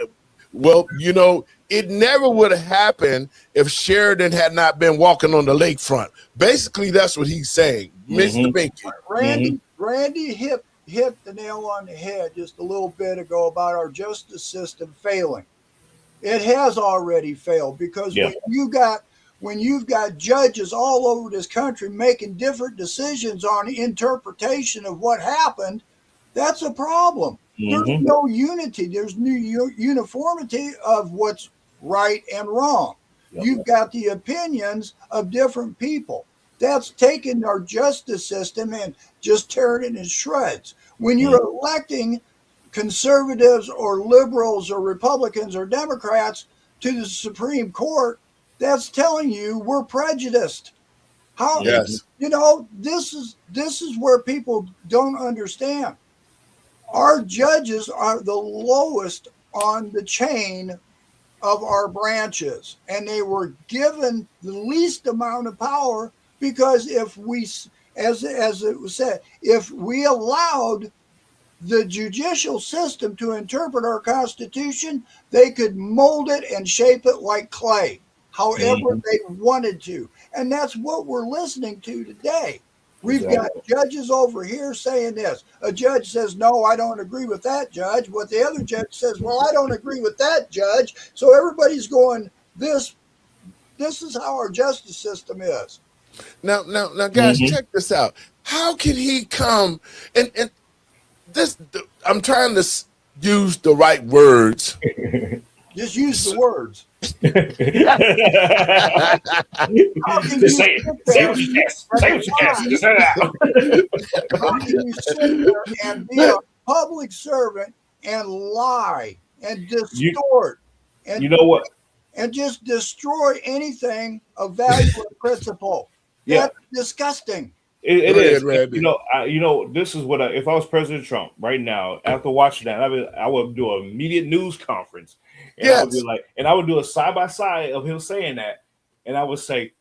Well, you know, it never would have happened if Sheridan had not been walking on the lakefront. Basically, that's what he's saying. Mr. Binky. Randy hit the nail on the head just a little bit ago about our justice system failing. It has already failed because when you've got judges all over this country making different decisions on interpretation of what happened, that's a problem. There's no unity. There's no uniformity of what's right and wrong. You've got the opinions of different people. That's taken our justice system and just tearing it in shreds. When you're electing conservatives or liberals or Republicans or Democrats to the Supreme Court, that's telling you we're prejudiced. How, you know, this is where people don't understand. Our judges are the lowest on the chain of our branches, and they were given the least amount of power because if we, as it was said, if we allowed the judicial system to interpret our Constitution, they could mold it and shape it like clay, however they wanted to. And that's what we're listening to today. We've got judges over here saying this. A judge says, no, I don't agree with that judge. What the other judge says, well, I don't agree with that judge. So everybody's going, this is how our justice system is. Now, guys, check this out. How can he come and this? I'm trying to use the right words. Just use the words. Just say it. Say what you can. Say what you can. Just say it out. How can you sit there and be a public servant and lie and distort and you know what? And just destroy anything of value and principle? That's disgusting. It is. You know, this is what if I was President Trump right now, after watching that, I would do an immediate news conference. And I would be like, and I would do a side by side of him saying that, and I would say,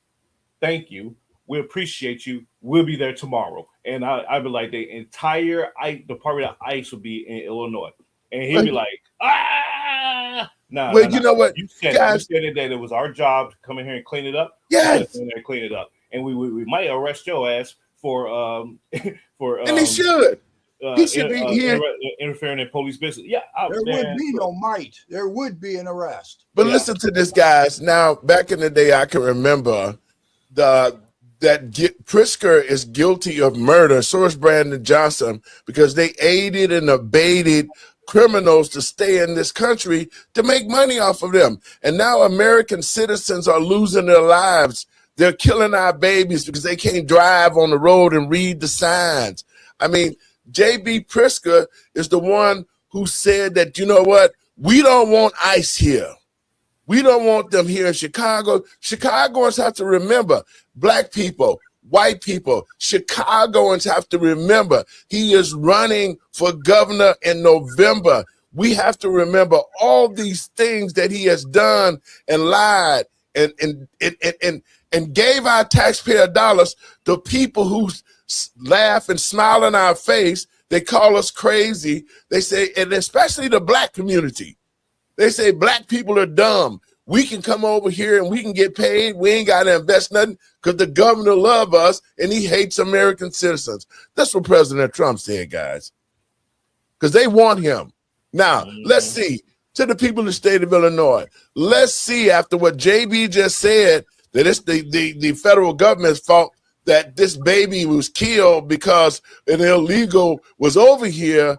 "Thank you, we appreciate you. We'll be there tomorrow." And I'd be like, the entire Department of ICE would be in Illinois, and he'd be like, "Ah, no." Well, you know what, you said that it was our job to come in here and clean it up. Yes, and clean it up, and we might arrest your ass for and he should. He should be here interfering in police business. Yeah, there would be no might. There would be an arrest. But listen to this, guys. Now, back in the day, I can remember that Pritzker is guilty of murder. So is Brandon Johnson, because they aided and abated criminals to stay in this country to make money off of them. And now American citizens are losing their lives. They're killing our babies because they can't drive on the road and read the signs. I mean, J.B. Pritzker is the one who said that, you know what, we don't want ICE here. We don't want them here in Chicago. Chicagoans have to remember, black people, white people, Chicagoans have to remember he is running for governor in November. We have to remember all these things that he has done and lied and gave our taxpayer dollars to people who laugh and smile in our face. They call us crazy. They say, and especially the black community, they say black people are dumb. We can come over here and we can get paid. We ain't got to invest nothing because the governor loves us and he hates American citizens. That's what President Trump said, guys, because they want him. Now, let's see, to the people of the state of Illinois, let's see, after what JB just said, that it's the federal government's fault that this baby was killed because an illegal was over here,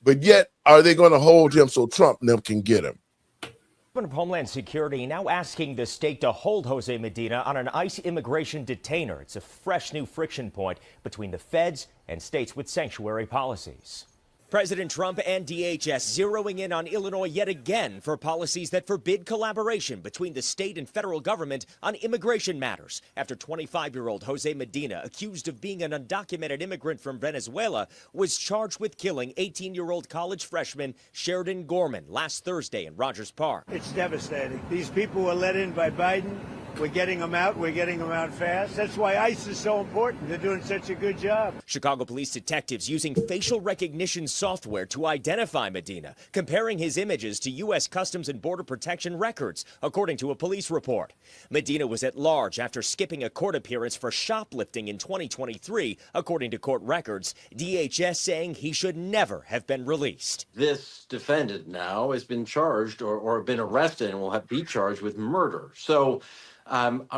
but yet are they going to hold him so Trump and them can get him? Department of Homeland Security now asking the state to hold Jose Medina on an ICE immigration detainer. It's a fresh new friction point between the feds and states with sanctuary policies. President Trump and DHS zeroing in on Illinois yet again for policies that forbid collaboration between the state and federal government on immigration matters after 25-year-old Jose Medina, accused of being an undocumented immigrant from Venezuela, was charged with killing 18-year-old college freshman Sheridan Gorman last Thursday in Rogers Park. It's devastating. These people were let in by Biden. We're getting them out. We're getting them out fast. That's why ICE is so important. They're doing such a good job. Chicago police detectives using facial recognition software to identify Medina, comparing his images to U.S. Customs and Border Protection records, according to a police report. Medina was at large after skipping a court appearance for shoplifting in 2023, according to court records. DHS saying he should never have been released. This defendant now has been charged or been arrested and will be charged with murder. So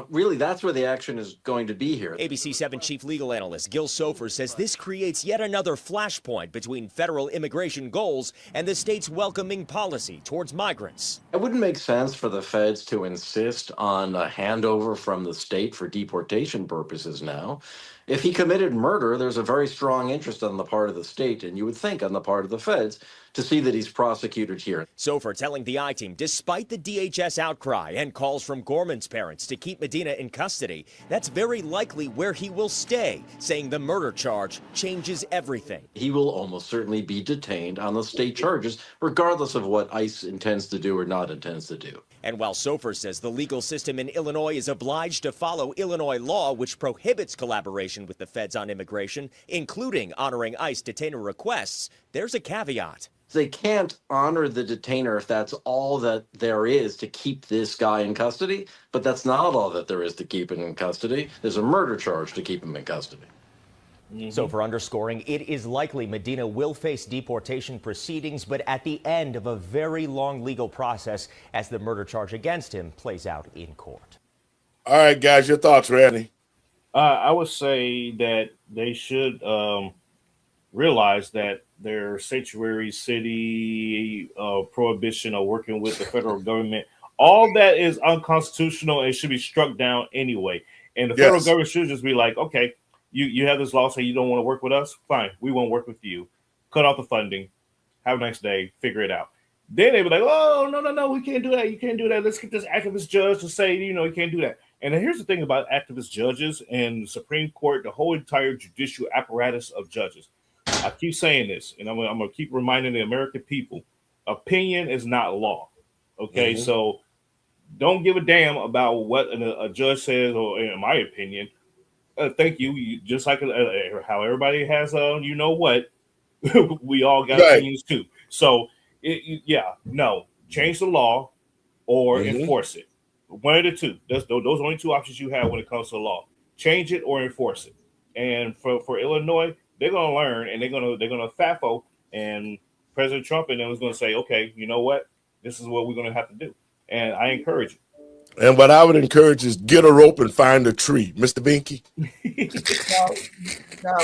really, that's where the action is going to be here. ABC 7 chief legal analyst Gil Sofer says this creates yet another flashpoint between federal immigration goals and the state's welcoming policy towards migrants. It wouldn't make sense for the feds to insist on a handover from the state for deportation purposes now. If he committed murder, there's a very strong interest on the part of the state, and you would think on the part of the feds, to see that he's prosecuted here. Sofer telling the I-Team, despite the DHS outcry and calls from Gorman's parents to keep Medina in custody, that's very likely where he will stay, saying the murder charge changes everything. He will almost certainly be detained on the state charges, regardless of what ICE intends to do or not intends to do. And while Sofer says the legal system in Illinois is obliged to follow Illinois law, which prohibits collaboration with the feds on immigration, including honoring ICE detainer requests, there's a caveat. They can't honor the detainer if that's all that there is to keep this guy in custody, but that's not all that there is to keep him in custody. There's a murder charge to keep him in custody. So for underscoring, it is likely Medina will face deportation proceedings, but at the end of a very long legal process as the murder charge against him plays out in court. All right, guys, your thoughts, Randy? I would say that they should realize that their sanctuary city prohibition of working with the federal government, all that is unconstitutional and should be struck down anyway. And the federal government should just be like, okay, you have this law saying you don't want to work with us? Fine, we won't work with you. Cut off the funding. Have a nice day. Figure it out. Then they be like, oh, no, we can't do that. You can't do that. Let's get this activist judge to say, you can't do that. And here's the thing about activist judges and the Supreme Court, the whole entire judicial apparatus of judges. I keep saying this, and I'm going to keep reminding the American people, opinion is not law. Okay, so don't give a damn about what a judge says, or in my opinion. Thank you. Just like how everybody has, we all got opinions too. So, change the law or enforce it. One of the two. Those are only two options you have when it comes to the law. Change it or enforce it. And for Illinois, they're gonna learn, and they're gonna FAFO, and President Trump and them is gonna say, okay, you know what? This is what we're gonna have to do. And I encourage it. And what I would encourage is get a rope and find a tree. Mr. Binky? Now,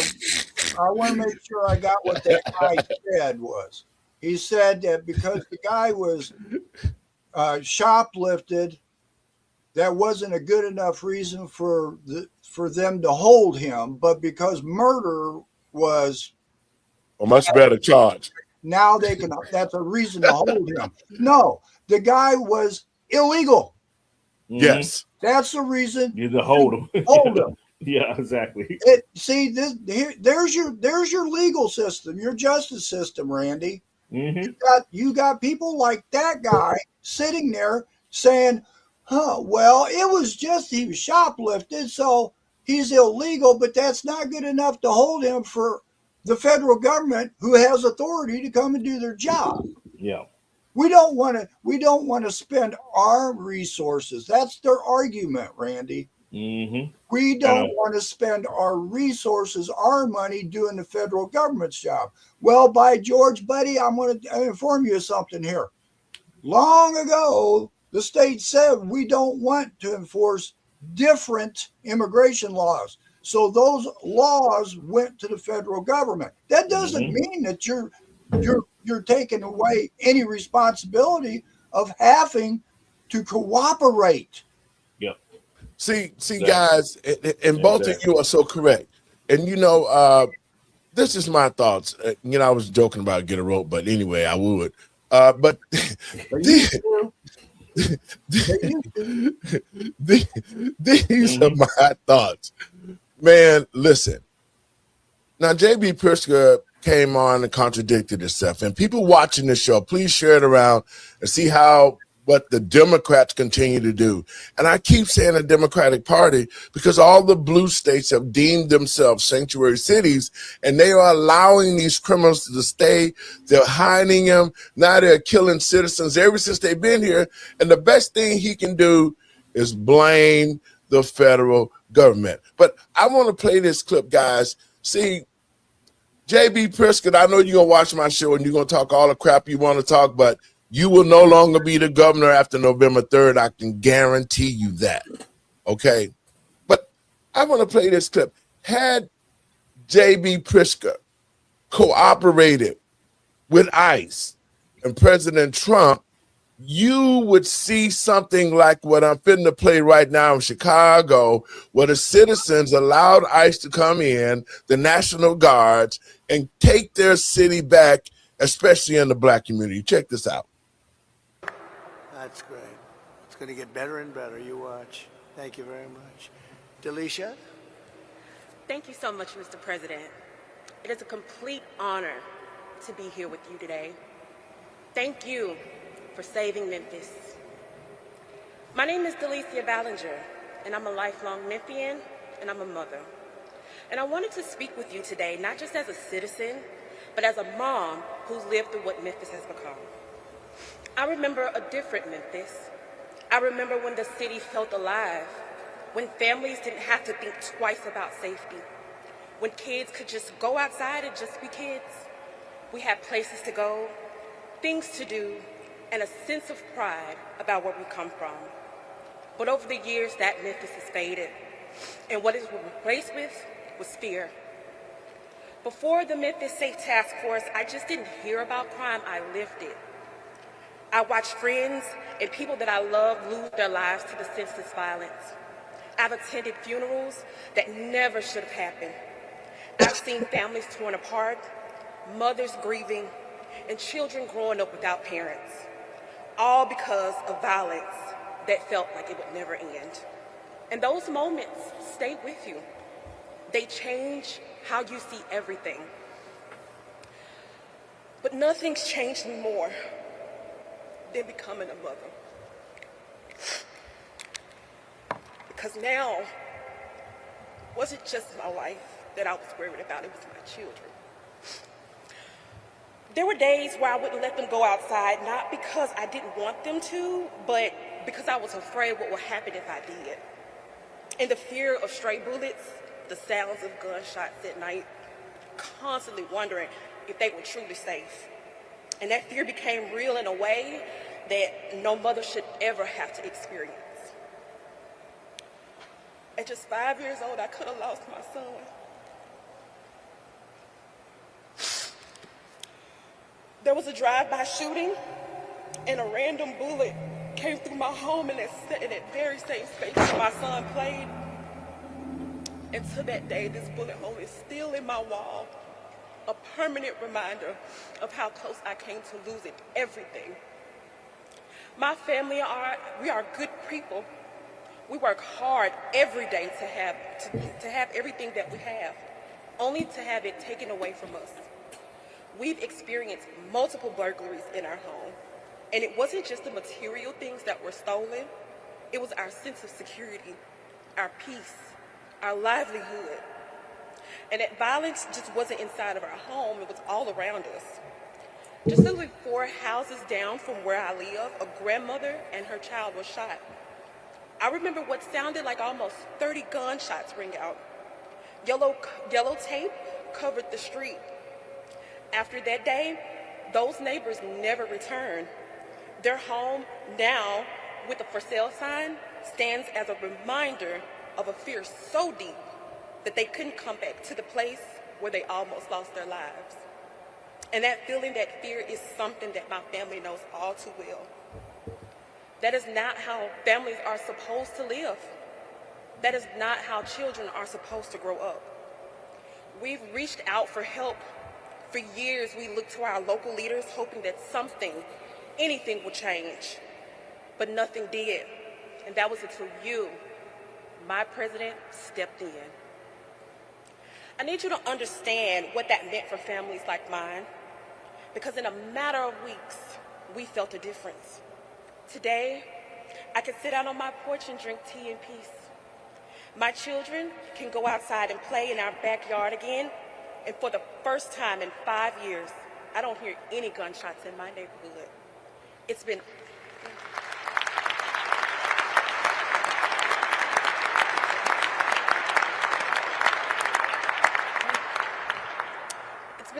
I want to make sure I got what that guy said was. He said that because the guy was shoplifted that wasn't a good enough reason for them to hold him, but because murder was A much better charge. now they can, that's a reason to hold him. No, the guy was illegal. Yes. That's the reason you to hold him. Hold him. Yeah, exactly. See, there's your legal system, your justice system, Randy. You got people like that guy sitting there saying, well, it was just he was shoplifted, so he's illegal, but that's not good enough to hold him for the federal government who has authority to come and do their job. Yeah. We don't want to spend our resources. That's their argument, Randy. We don't want to spend our resources, our money, doing the federal government's job. Well, by George, buddy, I'm going to inform you of something here. Long ago, the state said we don't want to enforce different immigration laws. So those laws went to the federal government. That doesn't mean that you're taking away any responsibility of having to cooperate. Yep. See, guys, and both of you are so correct. And this is my thoughts. I was joking about get a rope, but anyway, I would. But these are my thoughts. Man, listen. Now, J.B. Pritzker came on and contradicted himself. And people watching this show, please share it around and see what the Democrats continue to do. And I keep saying the Democratic Party because all the blue states have deemed themselves sanctuary cities, and they are allowing these criminals to stay. They're hiding them. Now they're killing citizens ever since they've been here. And the best thing he can do is blame the federal government. But I want to play this clip, guys. See, J.B. Pritzker, I know you're going to watch my show and you're going to talk all the crap you want to talk, but you will no longer be the governor after November 3rd. I can guarantee you that. Okay? But I want to play this clip. Had J.B. Pritzker cooperated with ICE and President Trump, you would see something like what I'm fitting to play right now in Chicago, where the citizens allowed ICE to come in, the National Guards, and take their city back, especially in the Black community. Check this out. That's great. It's going to get better and better. You watch. Thank you very much. Delisha? Thank you so much, Mr. President. It is a complete honor to be here with you today. Thank you for saving Memphis. My name is Delicia Ballinger, and I'm a lifelong Memphian, and I'm a mother. And I wanted to speak with you today, not just as a citizen, but as a mom who's lived through what Memphis has become. I remember a different Memphis. I remember when the city felt alive, when families didn't have to think twice about safety, when kids could just go outside and just be kids. We had places to go, things to do, and a sense of pride about where we come from. But over the years, that Memphis has faded, and what it was replaced with was fear. Before the Memphis Safe Task Force, I just didn't hear about crime, I lived it. I watched friends and people that I love lose their lives to the senseless violence. I've attended funerals that never should have happened. I've seen families torn apart, mothers grieving, and children growing up without parents, all because of violence that felt like it would never end. And those moments stay with you. They change how you see everything. But nothing's changed me more than becoming a mother. Because now, it wasn't just my life that I was worried about, it was my children. There were days where I wouldn't let them go outside, not because I didn't want them to, but because I was afraid what would happen if I did. And the fear of stray bullets, the sounds of gunshots at night, constantly wondering if they were truly safe. And that fear became real in a way that no mother should ever have to experience. At just 5 years old, I could have lost my son. There was a drive-by shooting, and a random bullet came through my home in that very same space where my son played. And to that day, this bullet hole is still in my wall, a permanent reminder of how close I came to losing everything. My family we are good people. We work hard every day to have everything that we have, only to have it taken away from us. We've experienced multiple burglaries in our home, and it wasn't just the material things that were stolen, it was our sense of security, our peace, our livelihood. And that violence just wasn't inside of our home, it was all around us. Just literally 4 houses down from where I live, a grandmother and her child were shot. I remember what sounded like almost 30 gunshots ring out. Yellow tape covered the street. After that day, those neighbors never returned. Their home now, with a for sale sign, stands as a reminder of a fear so deep that they couldn't come back to the place where they almost lost their lives. And that feeling, that fear, is something that my family knows all too well. That is not how families are supposed to live. That is not how children are supposed to grow up. We've reached out for help. For years, we looked to our local leaders hoping that anything would change. But nothing did. And that was until you, my president, stepped in. I need you to understand what that meant for families like mine, because in a matter of weeks, we felt a difference. Today, I can sit out on my porch and drink tea in peace. My children can go outside and play in our backyard again, and for the first time in 5 years, I don't hear any gunshots in my neighborhood. It's been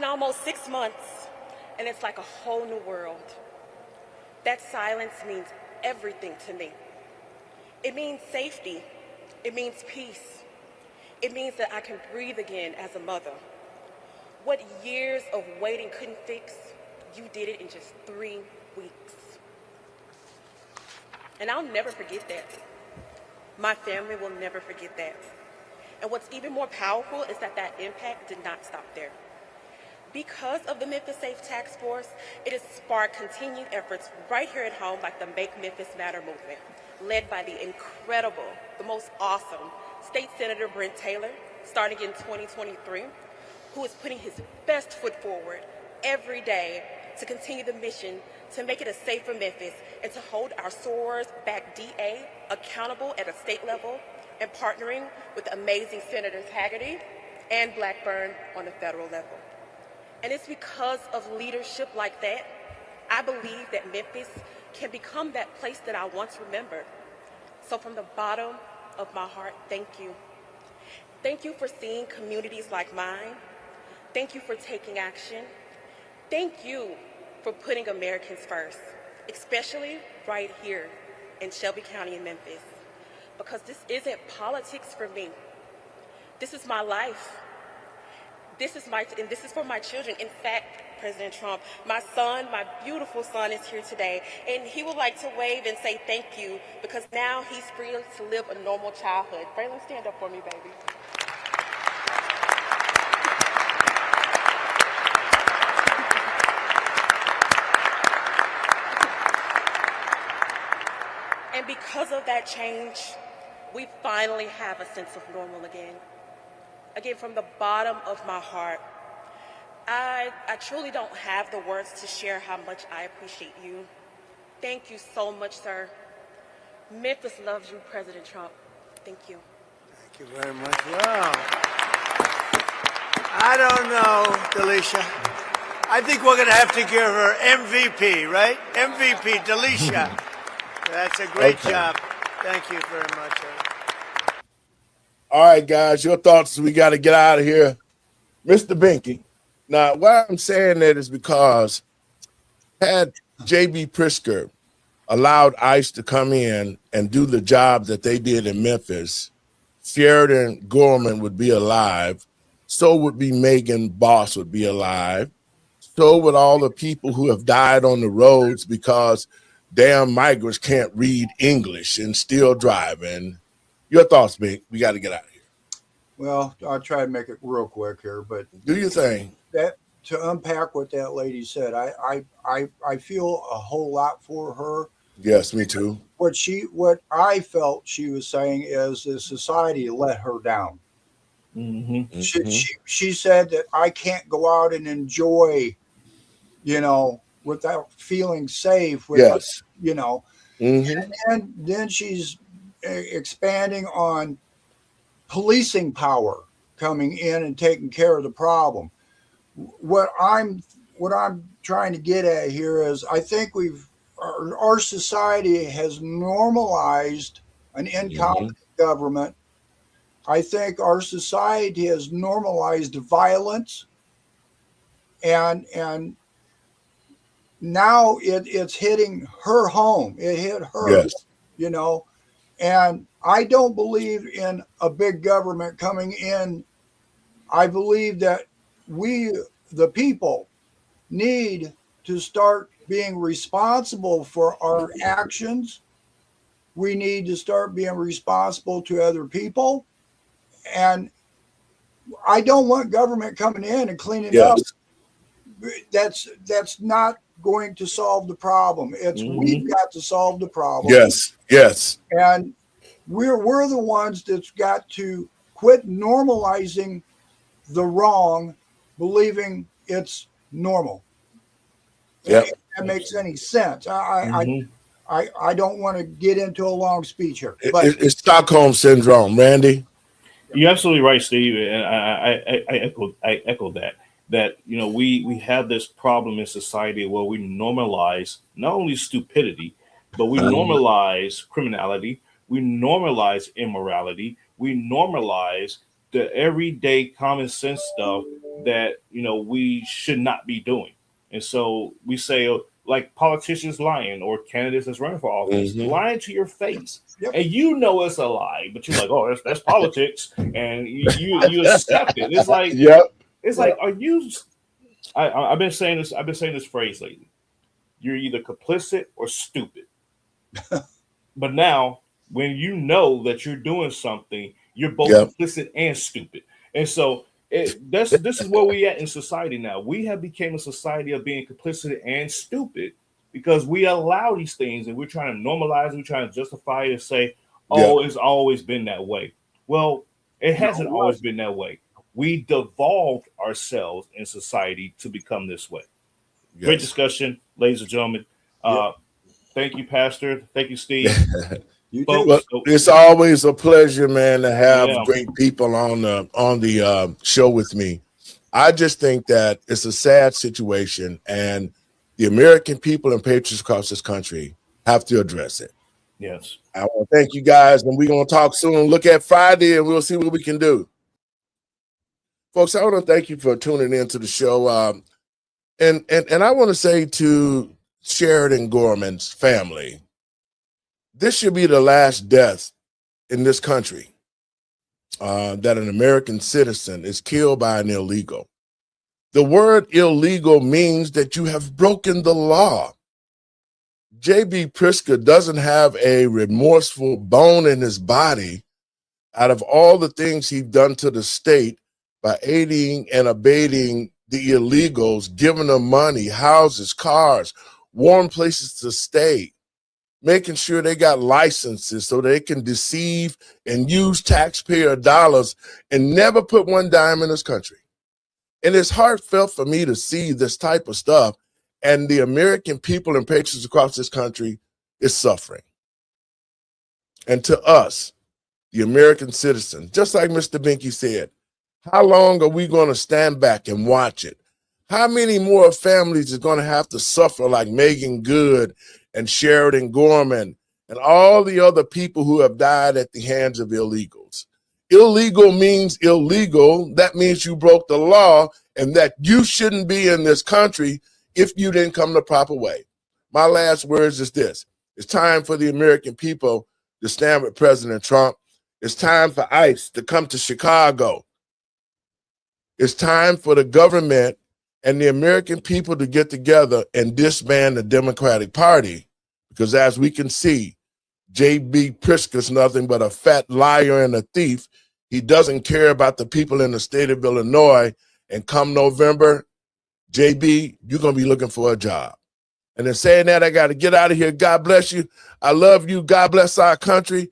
almost 6 months, and it's like a whole new world. That silence means everything to me. It means safety. It means peace. It means that I can breathe again as a mother. What years of waiting couldn't fix, you did it in just 3 weeks. And I'll never forget that. My family will never forget that. And what's even more powerful is that impact did not stop there. Because of the Memphis Safe Task Force, it has sparked continued efforts right here at home, like the Make Memphis Matter movement, led by the incredible, the most awesome State Senator Brent Taylor, starting in 2023, who is putting his best foot forward every day to continue the mission to make it a safer Memphis and to hold our SOARS-backed DA accountable at a state level, and partnering with amazing Senators Hagerty and Blackburn on the federal level. And it's because of leadership like that, I believe that Memphis can become that place that I once remembered. So from the bottom of my heart, thank you. Thank you for seeing communities like mine. Thank you for taking action. Thank you for putting Americans first, especially right here in Shelby County in Memphis. Because this isn't politics for me. This is my life. This is for my children. In fact, President Trump, my son, my beautiful son, is here today, and he would like to wave and say thank you, because now he's free to live a normal childhood. Braylon, stand up for me, baby. And because of that change, we finally have a sense of normal again. Again, from the bottom of my heart, I truly don't have the words to share how much I appreciate you. Thank you so much, sir. Memphis loves you, President Trump. Thank you. Thank you very much. Wow. I don't know, Delisha. I think we're going to have to give her MVP, right? MVP, Delisha. That's a great job. Thank you very much. All right, guys, your thoughts. We got to get out of here. Mr. Binky. Now, why I'm saying that is because had J.B. Pritzker allowed ICE to come in and do the job that they did in Memphis, Sheridan Gorman would be alive. So would be Megan Boss would be alive. So would all the people who have died on the roads because damn migrants can't read English and still drive. And your thoughts, Big? We got to get out of here. Well, I'll try to make it real quick here, but do your thing. That to unpack what that lady said, I feel a whole lot for her. Yes, me too. What I felt she was saying is that society let her down. Mm-hmm. She said that I can't go out and enjoy, without feeling safe. Yes. And then she's expanding on policing power coming in and taking care of the problem. What I'm trying to get at here is I think our society has normalized an incompetent government. I think our society has normalized violence, and now it's hitting her home. It hit her, yes. And I don't believe in a big government coming in. I believe that we, the people, need to start being responsible for our actions. We need to start being responsible to other people. And I don't want government coming in and cleaning up. That's not going to solve the problem. It's we've got to solve the problem. Yes. And we're the ones that's got to quit normalizing the wrong, believing it's normal. Yep. If that makes any sense. I don't want to get into a long speech here. But It's Stockholm syndrome, Randy. You're absolutely right, Steve, and I echo that. That we have this problem in society where we normalize not only stupidity, but we normalize criminality, we normalize immorality, we normalize the everyday common sense stuff that we should not be doing. And so we say, like politicians lying or candidates that's running for office lying to your face. Yep. And it's a lie, but you're like, oh, that's politics, and you accept it. It's like, it's like, are you? I've been saying this. I've been saying this phrase lately. You're either complicit or stupid. But now, when you know that you're doing something, you're both complicit and stupid. And so this is where we at in society now. We have become a society of being complicit and stupid because we allow these things and we're trying to normalize, we're trying to justify it and say, oh, it's always been that way. Well, it hasn't always been that way. We devolved ourselves in society to become this way. Great discussion, ladies and gentlemen. Thank you, Pastor. Thank you, Steve. Well, it's always a pleasure, man, to have great people on the show with me. I just think that it's a sad situation, and the American people and patriots across this country have to address it. Yes. I want to thank you guys, and we're going to talk soon. Look at Friday, and we'll see what we can do. Folks, I want to thank you for tuning into the show. And I want to say to Sheridan Gorman's family, this should be the last death in this country that an American citizen is killed by an illegal. The word illegal means that you have broken the law. J.B. Pritzker doesn't have a remorseful bone in his body out of all the things he's done to the state by aiding and abating the illegals, giving them money, houses, cars, warm places to stay, making sure they got licenses so they can deceive and use taxpayer dollars and never put one dime in this country. And it's heartfelt for me to see this type of stuff, and the American people and patriots across this country is suffering. And to us, the American citizens, just like Mr. Binky said, how long are we going to stand back and watch it? How many more families is going to have to suffer like Megan Good and Sheridan Gorman and all the other people who have died at the hands of illegals? Illegal means illegal. That means you broke the law and that you shouldn't be in this country if you didn't come the proper way. My last words is this. It's time for the American people to stand with President Trump. It's time for ICE to come to Chicago. It's time for the government and the American people to get together and disband the Democratic Party Because as we can see, J.B. Pritzker's nothing but a fat liar and a thief. He doesn't care about the people in the state of Illinois. And come November, JB, you're going to be looking for a job. And in saying that, I got to get out of here. God bless you. I love you. God bless our country.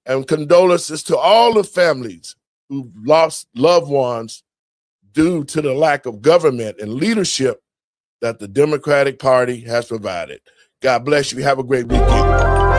And condolences to all the families who've lost loved ones due to the lack of government and leadership that the Democratic Party has provided. God bless you. Have a great weekend.